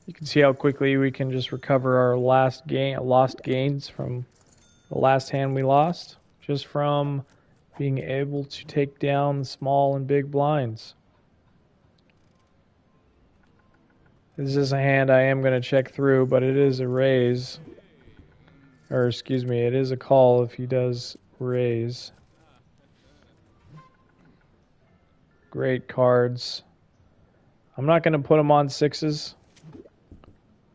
[SPEAKER 1] You can see how quickly we can just recover our lost gains from the last hand we lost, just from being able to take down small and big blinds. This is a hand I am going to check through, but it is a raise. Or excuse me, it is a call if he does raise. Great cards. I'm not going to put him on sixes,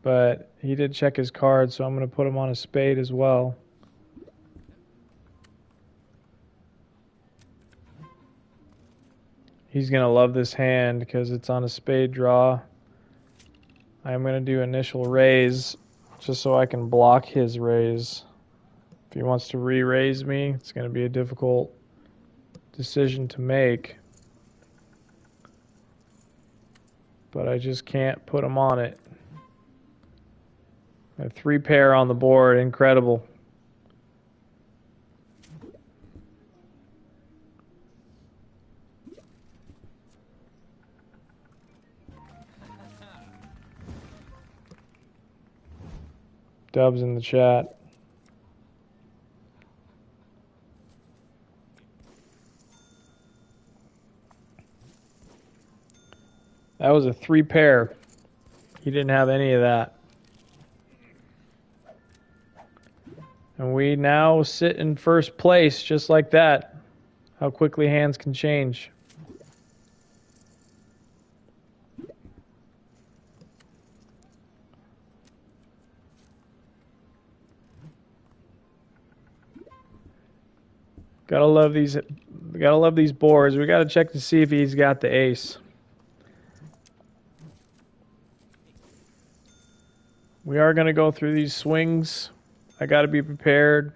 [SPEAKER 1] but he did check his card, so I'm going to put him on a spade as well. He's going to love this hand because it's on a spade draw. I'm going to do initial raise just so I can block his raise. If he wants to re-raise me, it's going to be a difficult decision to make. But I just can't put him on it. A 3-pair on the board, incredible. Dubs in the chat. That was a 3-pair. He didn't have any of that. And we now sit in first place just like that. How quickly hands can change. Gotta love these boards. We gotta check to see if he's got the ace. We are gonna go through these swings. I gotta be prepared.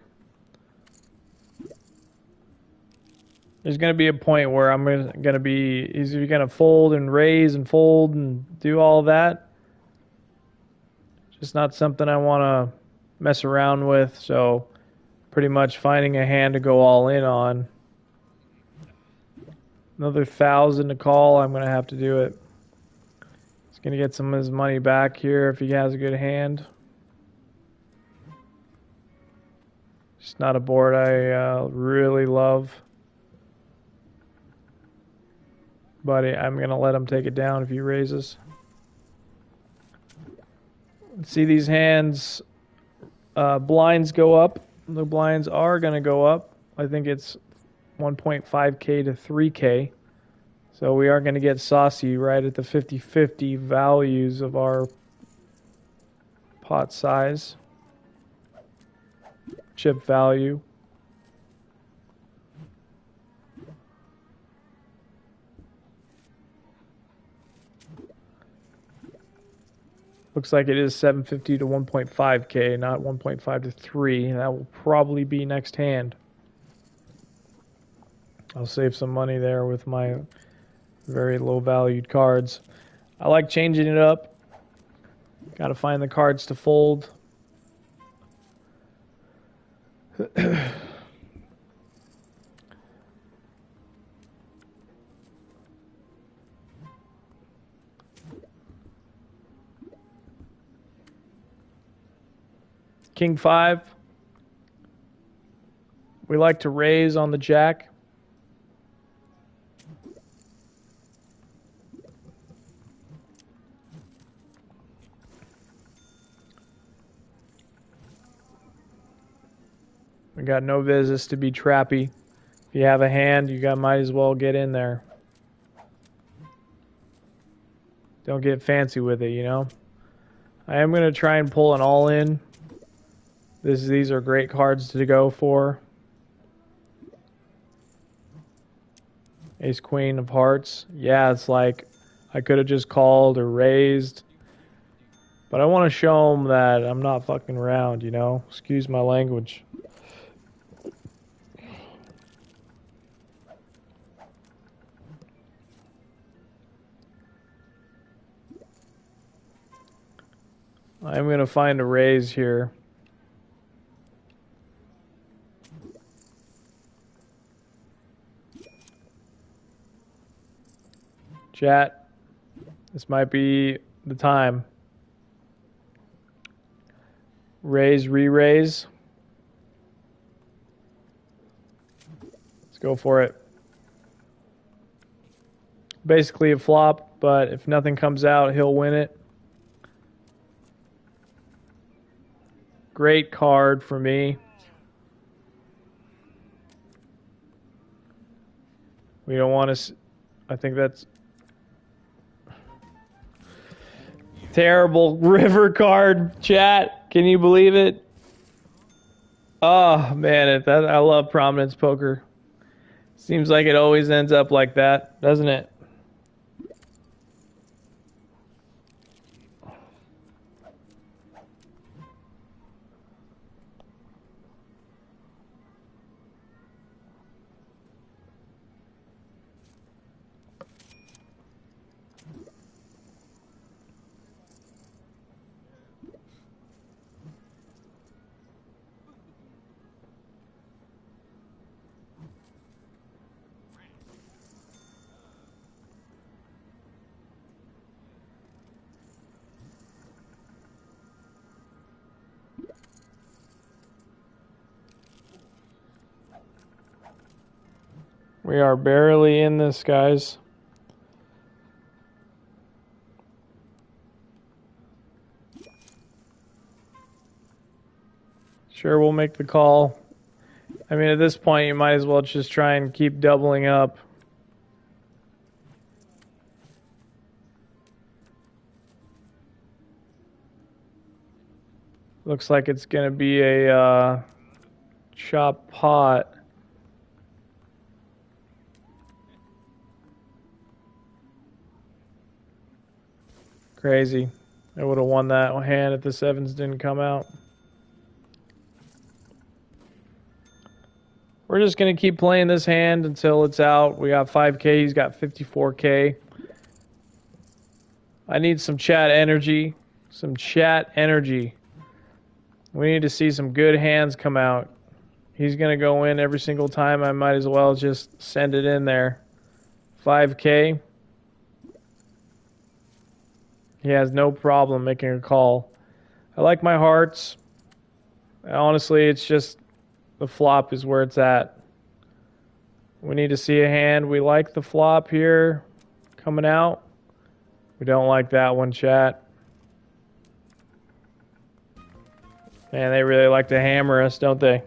[SPEAKER 1] There's gonna be a point where I'm gonna be he's gonna fold and raise and fold and do all that. Just not something I wanna mess around with, so pretty much finding a hand to go all in on. Another 1,000 to call, I'm gonna have to do it. He's gonna get some of his money back here if he has a good hand. It's not a board I really love. But I'm going to let him take it down if he raises. See these hands, blinds go up. The blinds are going to go up. I think it's 1.5K to 3K. So we are going to get saucy right at the 50-50 values of our pot size. Chip value. Looks like it is 750 to 1.5K, not 1.5 to 3. That will probably be next hand. I'll save some money there with my very low valued cards. I like changing it up. Got to find the cards to fold. King 5. We like to raise on the jack. We got no business to be trappy. If you have a hand, you might as well get in there. Don't get fancy with it, you know. I am going to try and pull an all-in. These are great cards to go for. Ace Queen of Hearts. Yeah, it's like I could have just called or raised. But I want to show them that I'm not fucking around, you know. Excuse my language. I'm going to find a raise here. Chat, this might be the time. Raise, re-raise. Let's go for it. Basically a flop, but if nothing comes out, he'll win it. Great card for me. We don't want to... I think that's... Terrible river card, chat. Can you believe it? Oh, man. I love Prominence Poker. Seems like it always ends up like that, doesn't it? We are barely in this, guys. Sure, we'll make the call. I mean, at this point, you might as well just try and keep doubling up. Looks like it's going to be a chop pot. Crazy. I would have won that hand if the sevens didn't come out. We're just going to keep playing this hand until it's out. We got 5K. He's got 54K. I need some chat energy. Some chat energy. We need to see some good hands come out. He's going to go in every single time. I might as well just send it in there. 5K. He has no problem making a call. I like my hearts. Honestly, it's just the flop is where it's at. We need to see a hand. We like the flop here coming out. We don't like that one, chat. Man, they really like to hammer us, don't they?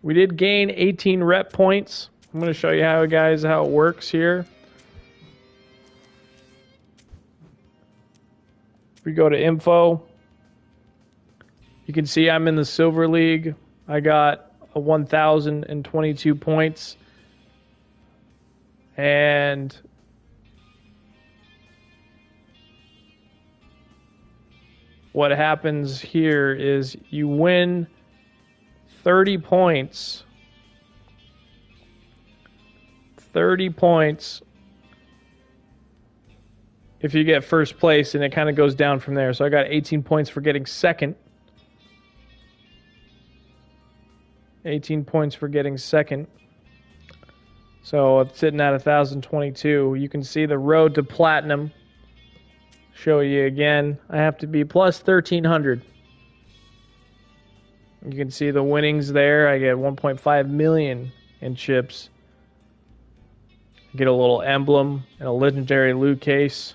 [SPEAKER 1] We did gain 18 rep points. I'm going to show you how it works here. If we go to info, you can see I'm in the Silver League. I got 1,022 points. And what happens here is you win 30 points. 30 points if you get first place, and it kind of goes down from there. So I got 18 points for getting second. 18 points for getting second. So it's sitting at 1,022. You can see the road to platinum. Show you again. I have to be plus 1,300. You can see the winnings there. I get 1.5 million in chips. Get a little emblem and a legendary loot case.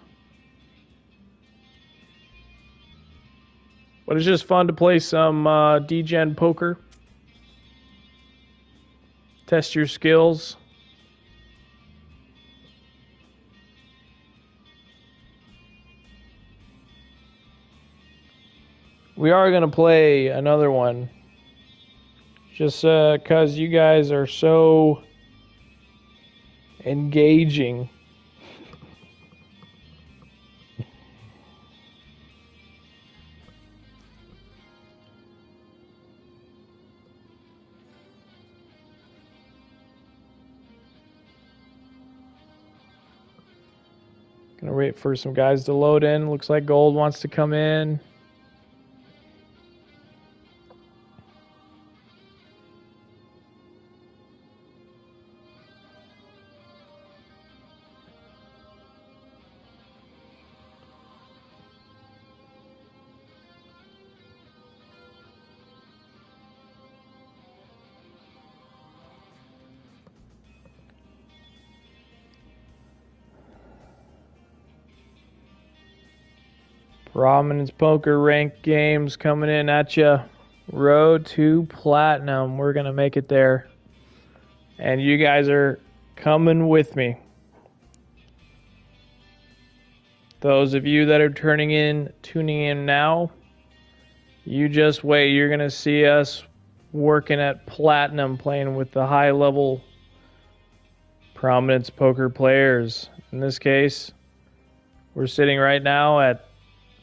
[SPEAKER 1] But it's just fun to play some D-Gen poker. Test your skills. We are going to play another one. Just because you guys are so engaging. Gonna wait for some guys to load in. Looks like gold wants to come in. Prominence Poker ranked games coming in at you. Road to Platinum. We're going to make it there. And you guys are coming with me. Those of you that are tuning in now, you just wait. You're going to see us working at Platinum, playing with the high-level Prominence Poker players. In this case, we're sitting right now at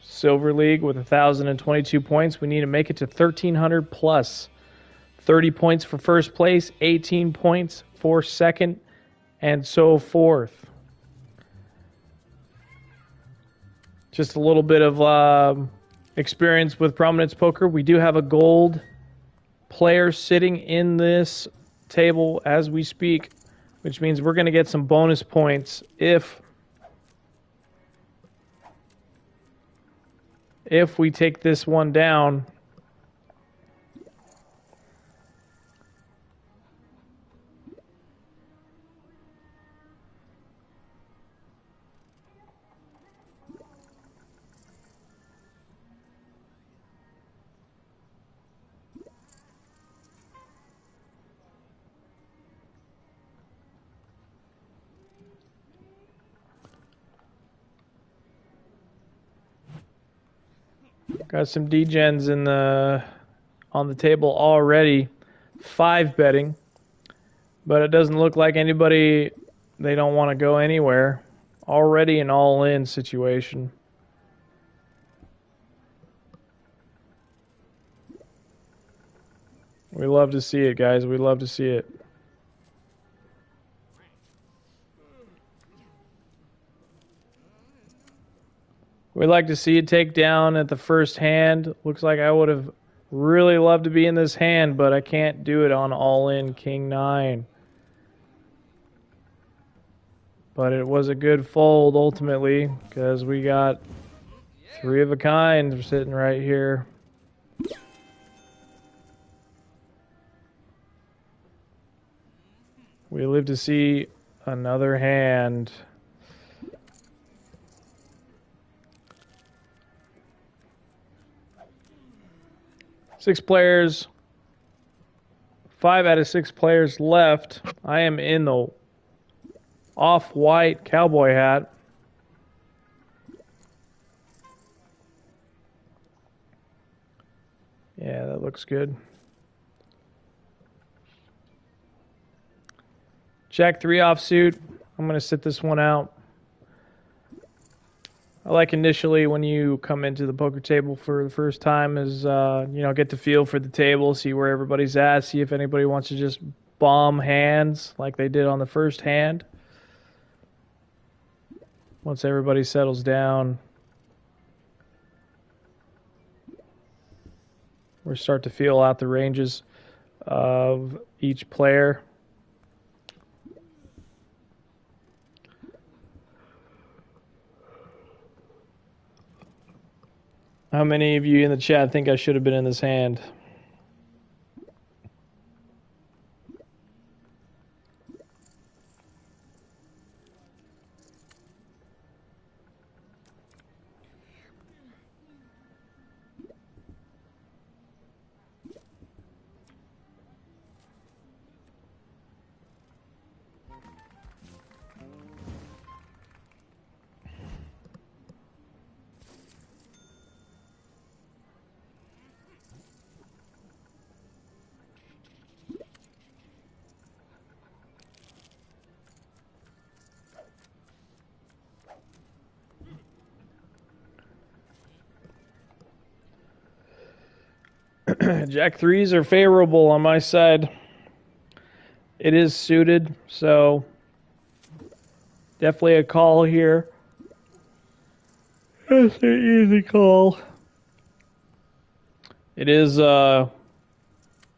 [SPEAKER 1] Silver League with 1,022 points. We need to make it to 1,300 plus. 30 points for first place, 18 points for second, and so forth. Just a little bit of experience with Prominence Poker. We do have a gold player sitting in this table as we speak, which means we're going to get some bonus points if we take this one down. Got some degens on the table already. 5 betting. But it doesn't look like anybody, they don't want to go anywhere. Already an all-in situation. We love to see it, guys. We love to see it. We'd like to see it take down at the first hand. Looks like I would have really loved to be in this hand, but I can't do it on all-in King 9. But it was a good fold ultimately because we got 3 of a kind sitting right here. We live to see another hand. Six players. 5 out of 6 players left. I am in the off-white cowboy hat. Yeah, that looks good. Jack 3 offsuit. I'm going to sit this one out. I like initially when you come into the poker table for the first time is, get the feel for the table, see where everybody's at, see if anybody wants to just bomb hands like they did on the first hand. Once everybody settles down, we start to feel out the ranges of each player. How many of you in the chat think I should have been in this hand? Jack 3s are favorable on my side. It is suited, so definitely a call here. It's an easy call. It is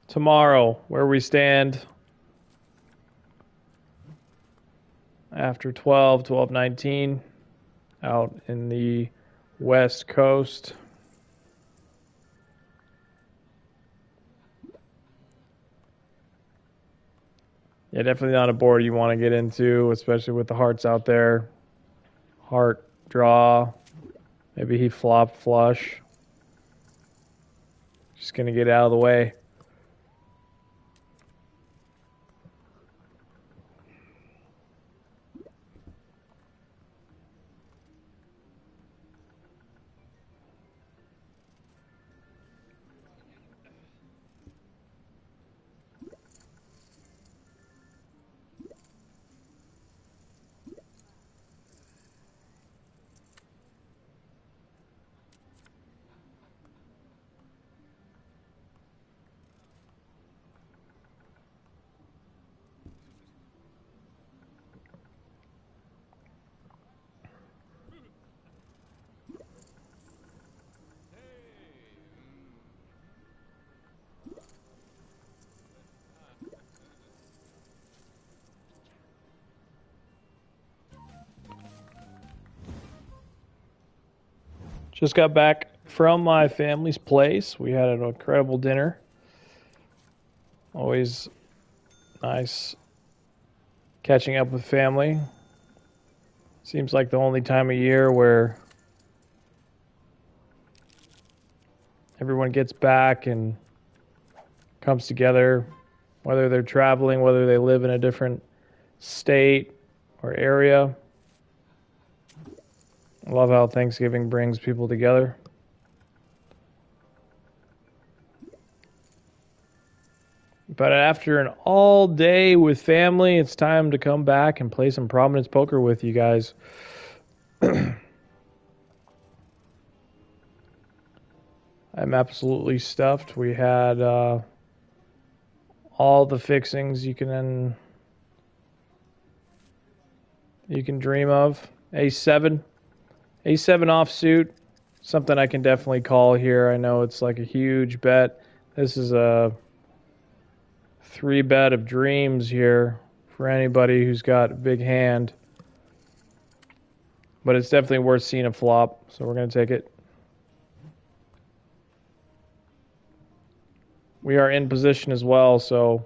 [SPEAKER 1] tomorrow where we stand after 12:19 out in the West Coast. Yeah, definitely not a board you want to get into, especially with the hearts out there. Heart, draw, Maybe he flopped flush. Just gonna get out of the way. Just got back from my family's place. We had an incredible dinner. Always nice catching up with family. Seems like the only time of year where everyone gets back and comes together, whether they're traveling, whether they live in a different state or area. I love how Thanksgiving brings people together. But after an all day with family, it's time to come back and play some Prominence Poker with you guys. I'm absolutely stuffed. We had all the fixings you can dream of. A7 offsuit, something I can definitely call here. I know it's like a huge bet. This is a 3-bet of dreams here for anybody who's got a big hand. But it's definitely worth seeing a flop, so we're going to take it. We are in position as well, so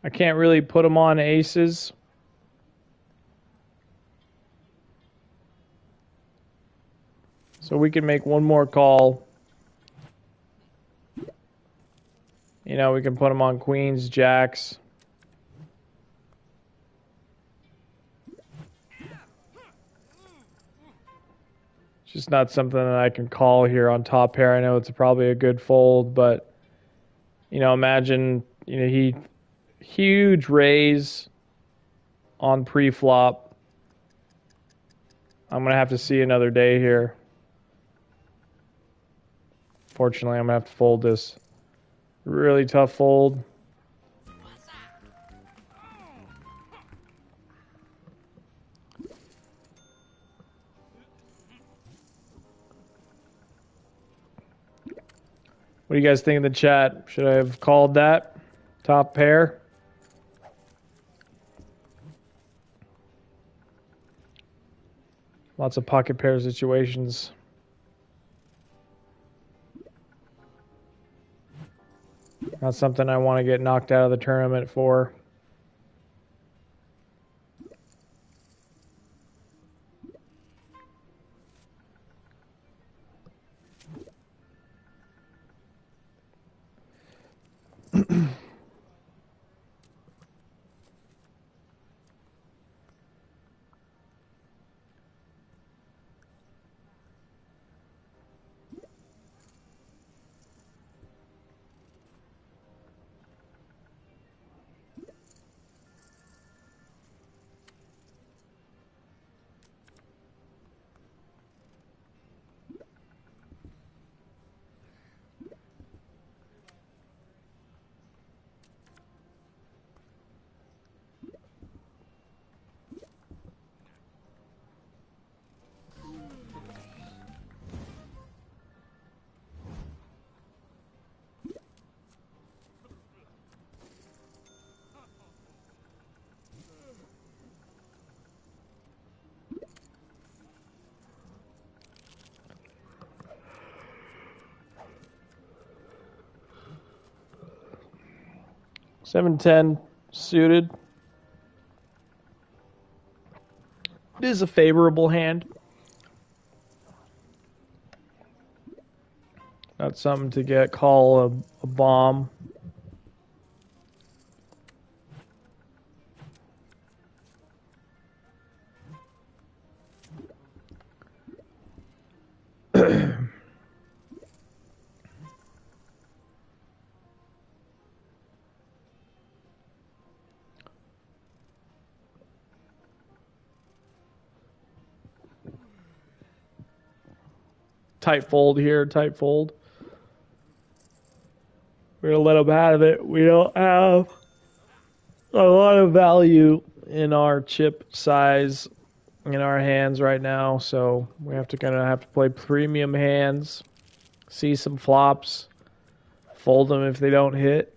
[SPEAKER 1] I can't really put them on aces. So we can make one more call. You know, we can put them on queens, jacks. It's just not something that I can call here on top pair. I know it's probably a good fold, but, you know, imagine, you know, huge raise on pre-flop. I'm going to have to see another day here. Fortunately, I'm going to have to fold this. Really tough fold. What do you guys think in the chat? Should I have called that? Top pair? Lots of pocket pair situations. Not something I want to get knocked out of the tournament for. 7-10 suited. It is a favorable hand. Not something to call a bomb. Tight fold here, tight fold. We're going to let them have it. We don't have a lot of value in our chip size in our hands right now, so we have to play premium hands, see some flops, fold them if they don't hit,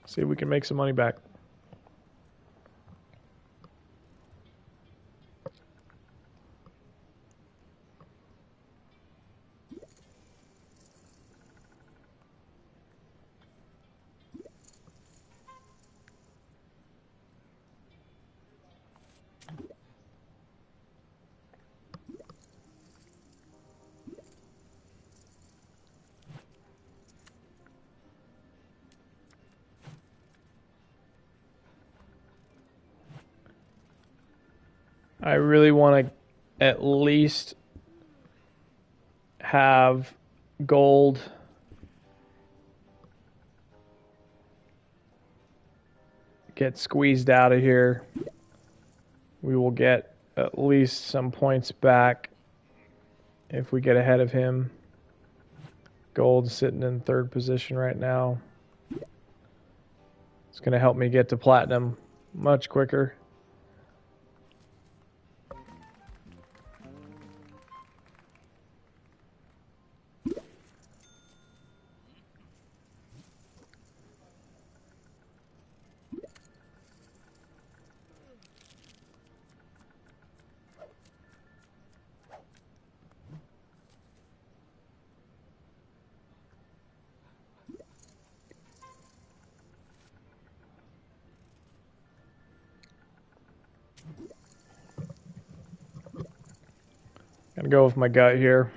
[SPEAKER 1] see if we can make some money back. I really want to at least have gold get squeezed out of here. We will get at least some points back if we get ahead of him. Gold sitting in third position right now. It's going to help me get to platinum much quicker. Gonna go with my gut here.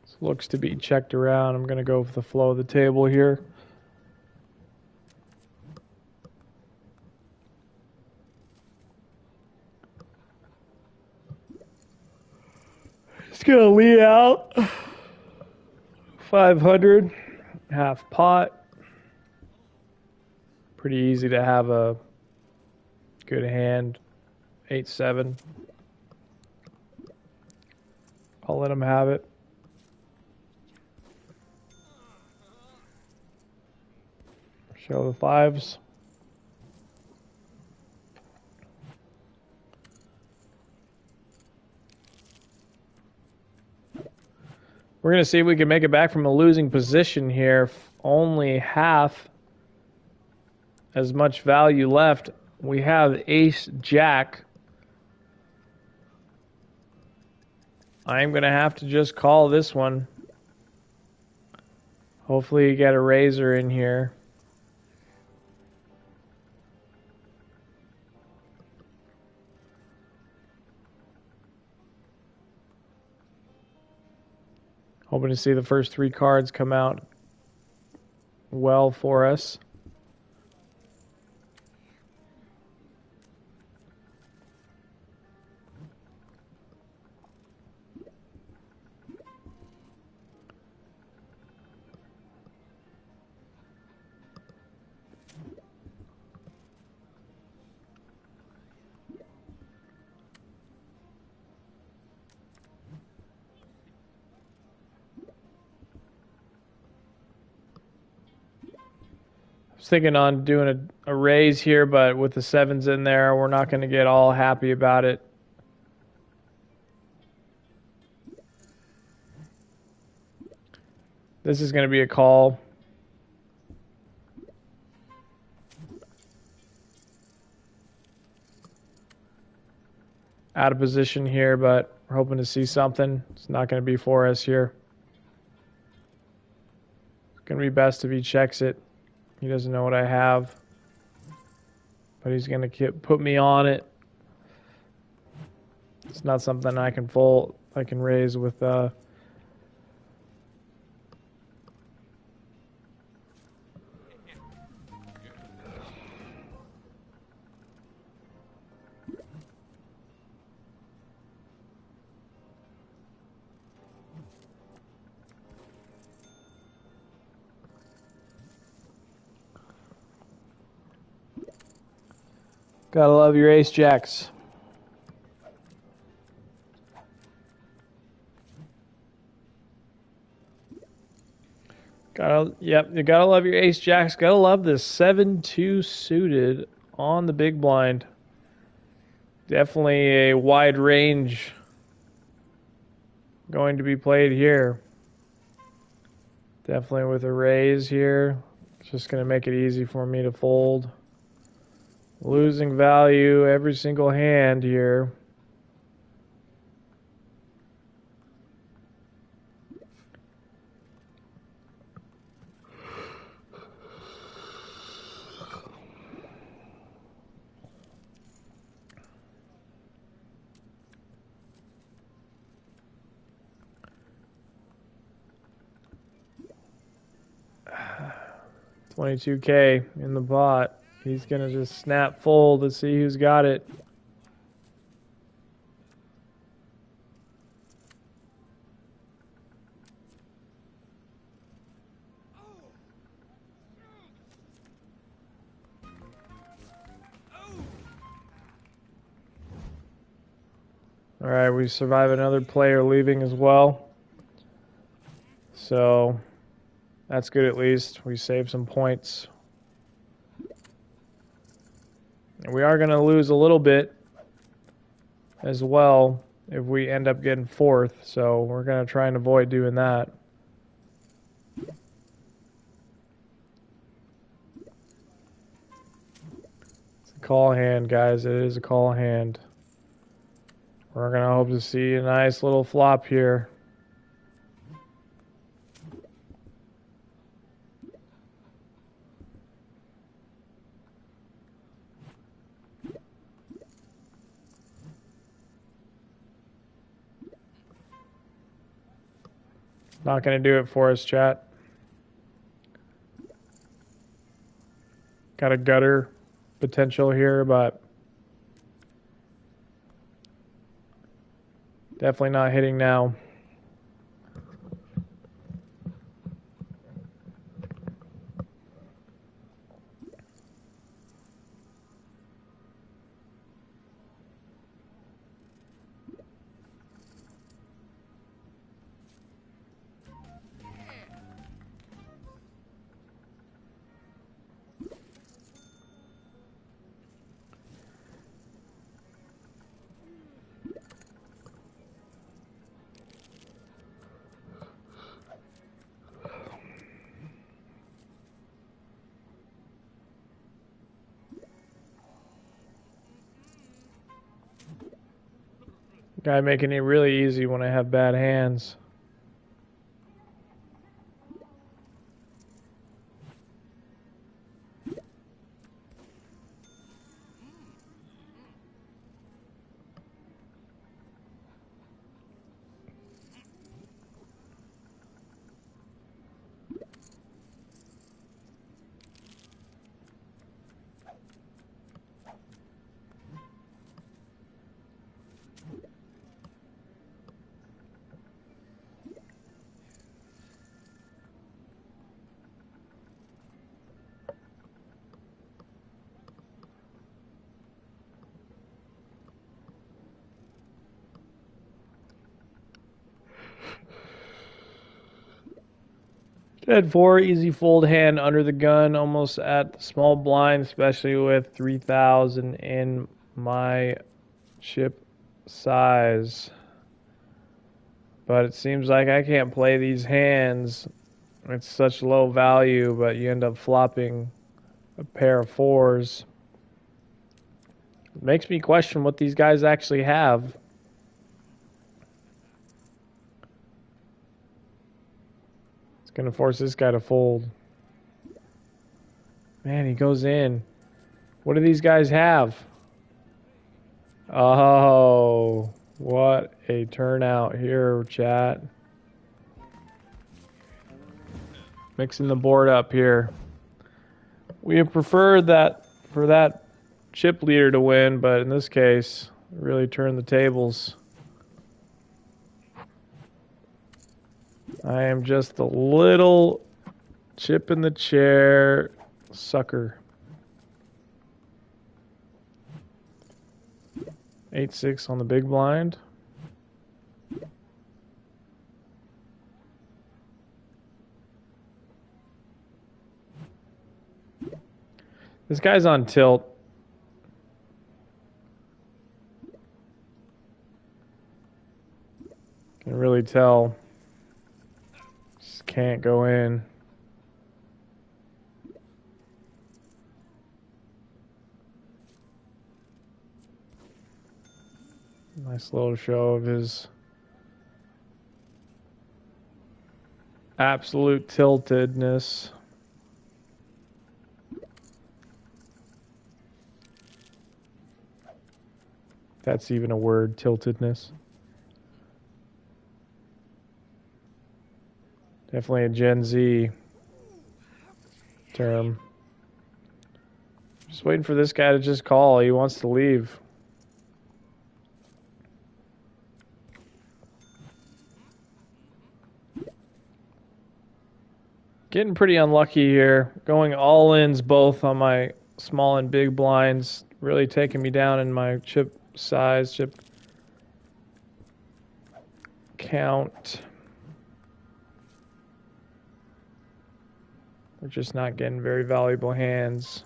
[SPEAKER 1] This looks to be checked around. I'm gonna go with the flow of the table here. It's gonna lead out 500, half pot. Pretty easy to have a good hand. 8-7. I'll let him have it. Show the fives. We're going to see if we can make it back from a losing position here. Only half as much value left. We have ace-jack. I'm going to have to just call this one. Hopefully you get a razor in here. Hoping to see the first three cards come out well for us. I was thinking on doing a raise here, but with the sevens in there, we're not going to get all happy about it. This is going to be a call. Out of position here, but we're hoping to see something. It's not going to be for us here. It's going to be best if he checks it. He doesn't know what I have, but he's going to put me on it. It's not something I can fold. I can raise with. Gotta love your ace jacks. You gotta love your ace jacks. Gotta love this 7-2 suited on the big blind. Definitely a wide range going to be played here. Definitely with a raise here. It's just gonna make it easy for me to fold. Losing value every single hand here. $22K in the pot. He's going to just snap fold to see who's got it. All right, we survive another player leaving as well. So that's good at least. We save some points. And we are going to lose a little bit as well if we end up getting fourth. So we're going to try and avoid doing that. It's a call hand, guys. It is a call hand. We're going to hope to see a nice little flop here. Not going to do it for us, chat. Got a gutter potential here, but definitely not hitting now. Guy making it really easy when I have bad hands. Had 4 easy fold hand under the gun, almost at the small blind, especially with 3,000 in my chip size. But it seems like I can't play these hands It's such low value, but you end up flopping a pair of fours. It makes me question what these guys actually have. It's going to force this guy to fold. Man, he goes in. What do these guys have? Oh, what a turnout here, chat. Mixing the board up here. We have preferred that for that chip leader to win, but in this case, really turned the tables. I am just a little chip in the chair sucker. 8-6 on the big blind. This guy's on tilt. Can really tell. Just can't go in. Nice little show of his absolute tiltedness. That's even a word, tiltedness. Definitely a Gen Z term. Just waiting for this guy to just call. He wants to leave. Getting pretty unlucky here. Going all-ins both on my small and big blinds. Really taking me down in my chip size, chip count. We're just not getting very valuable hands.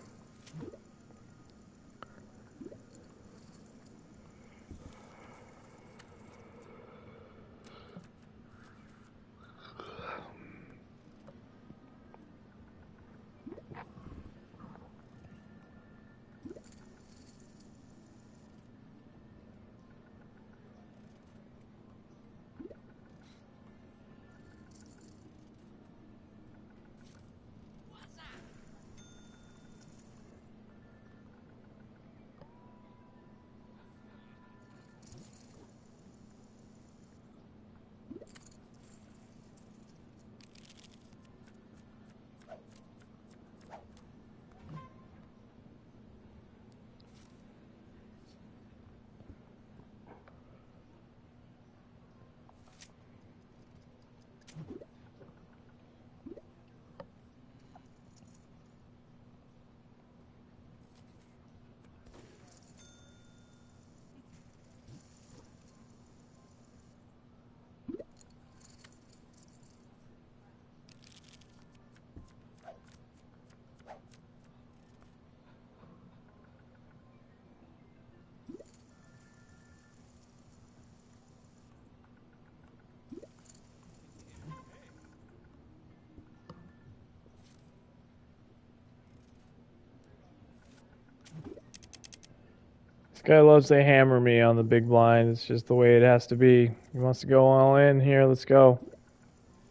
[SPEAKER 1] Guy loves to hammer me on the big blind. It's just the way it has to be. He wants to go all in here. Let's go.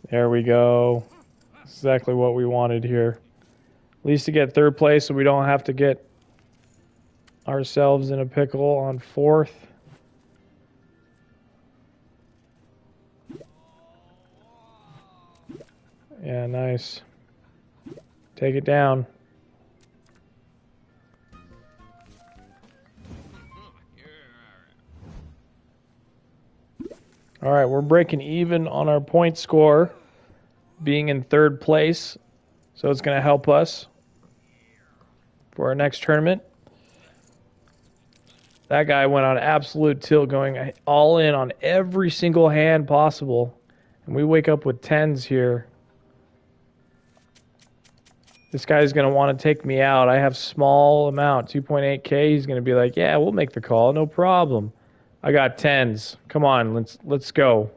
[SPEAKER 1] There we go. Exactly what we wanted here. At least to get third place so we don't have to get ourselves in a pickle on fourth. Yeah, nice. Take it down. All right, we're breaking even on our point score, being in third place, so it's going to help us for our next tournament. That guy went on absolute tilt, going all in on every single hand possible, and we wake up with tens here. This guy's going to want to take me out. I have small amount, 2.8K. He's going to be like, yeah, we'll make the call, no problem. I got tens. Come on, let's go.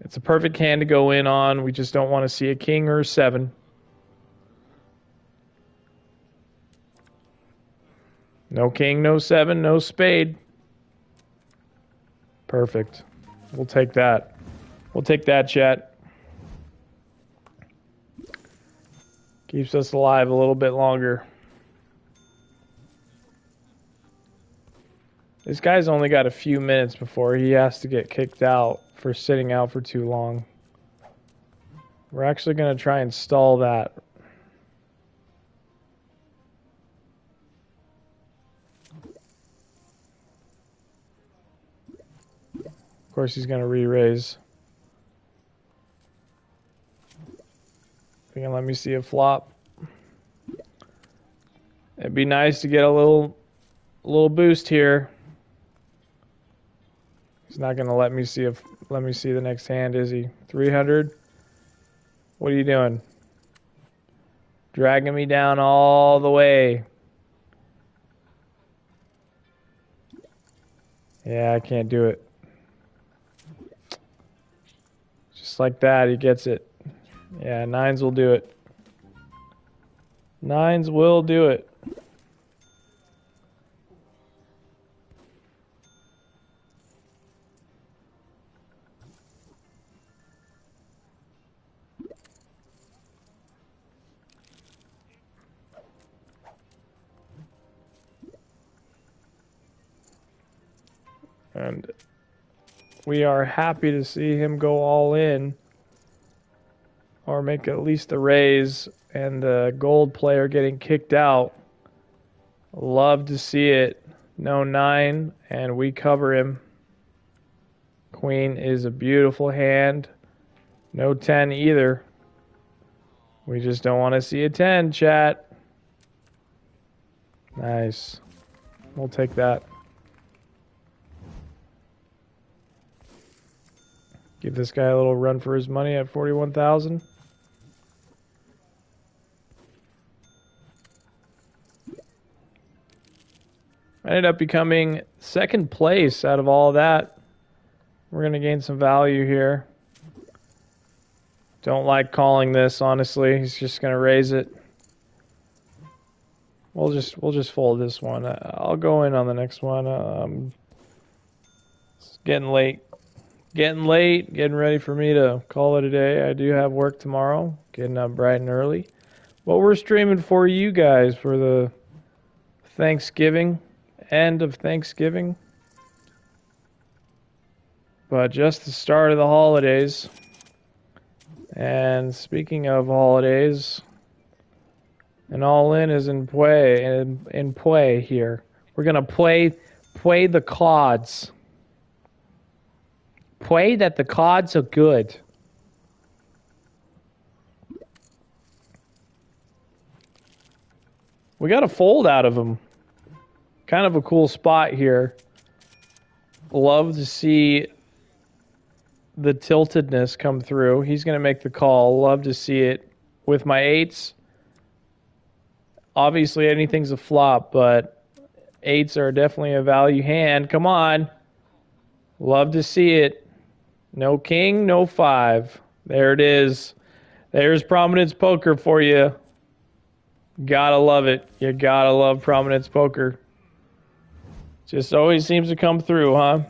[SPEAKER 1] It's a perfect hand to go in on. We just don't want to see a king or a 7. No king, no 7, no spade. Perfect. We'll take that. We'll take that, chat. Keeps us alive a little bit longer. This guy's only got a few minutes before he has to get kicked out for sitting out for too long. We're actually going to try and stall that. Of course, he's going to re-raise. If he can let me see a flop. It'd be nice to get a little boost here. He's not going to let me see the next hand, is he? 300. What are you doing? Dragging me down all the way. Yeah, I can't do it. Just like that, he gets it. Yeah, 9s will do it. 9s will do it. And we are happy to see him go all in or make at least a raise, and the gold player getting kicked out. Love to see it. No 9, and we cover him. Queen is a beautiful hand. No 10 either. We just don't want to see a 10, chat. Nice. We'll take that. Give this guy a little run for his money at 41,000. I ended up becoming second place out of all of that. We're going to gain some value here. Don't like calling this, honestly. He's just going to raise it. We'll just fold this one. I'll go in on the next one. It's getting late. Getting ready for me to call it a day. I do have work tomorrow, getting up bright and early. But we're streaming for you guys for the Thanksgiving, end of Thanksgiving. But just the start of the holidays. And speaking of holidays, an all-in is in play here. We're gonna play the cards. Play that the cards are good. We got a fold out of him. Kind of a cool spot here. Love to see the tiltedness come through. He's going to make the call. Love to see it. With my 8s, obviously anything's a flop, but 8s are definitely a value hand. Come on. Love to see it. No king, no 5. There it is. There's Prominence Poker for you. Gotta love it. You gotta love Prominence Poker. Just always seems to come through, huh?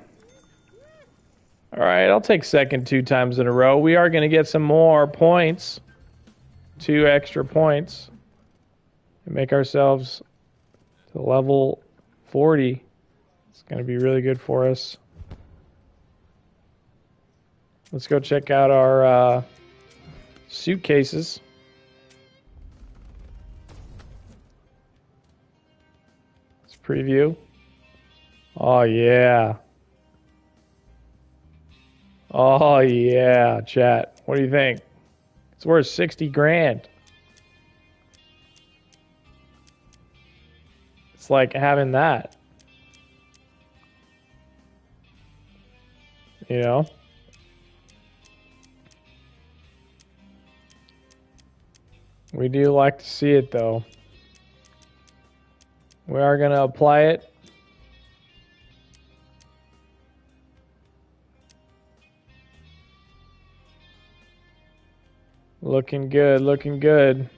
[SPEAKER 1] All right, I'll take second 2 times in a row. We are going to get some more points. 2 extra points. And make ourselves to level 40. It's going to be really good for us. Let's go check out our suitcases. Let's preview. Oh, yeah. Oh, yeah, chat. What do you think? It's worth 60 grand. It's like having that. You know? We do like to see it, though. We are going to apply it. Looking good, looking good.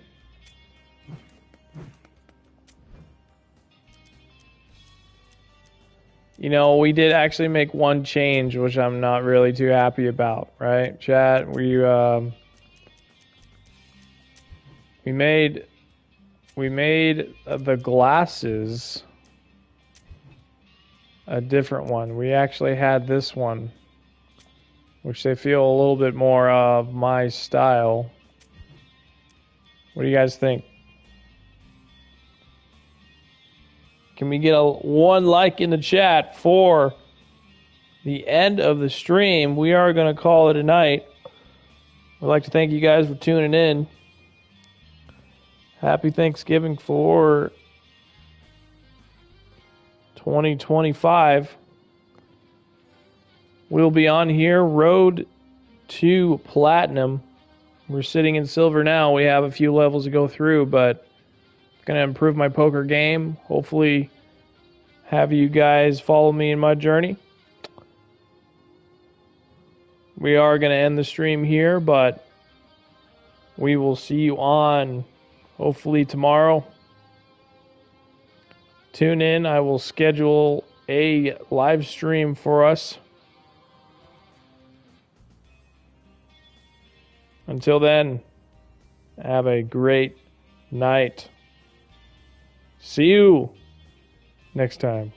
[SPEAKER 1] You know, we did actually make one change, which I'm not really too happy about, right, chat? We made the glasses a different one. We actually had this one, which they feel a little bit more of my style. What do you guys think? Can we get one like in the chat for the end of the stream? We are going to call it a night. I'd like to thank you guys for tuning in. Happy Thanksgiving for 2025. We'll be on here, road to platinum. We're sitting in silver now. We have a few levels to go through, but I'm going to improve my poker game. Hopefully have you guys follow me in my journey. We are going to end the stream here, but we will see you on hopefully tomorrow. Tune in. I will schedule a live stream for us. Until then, have a great night. See you next time.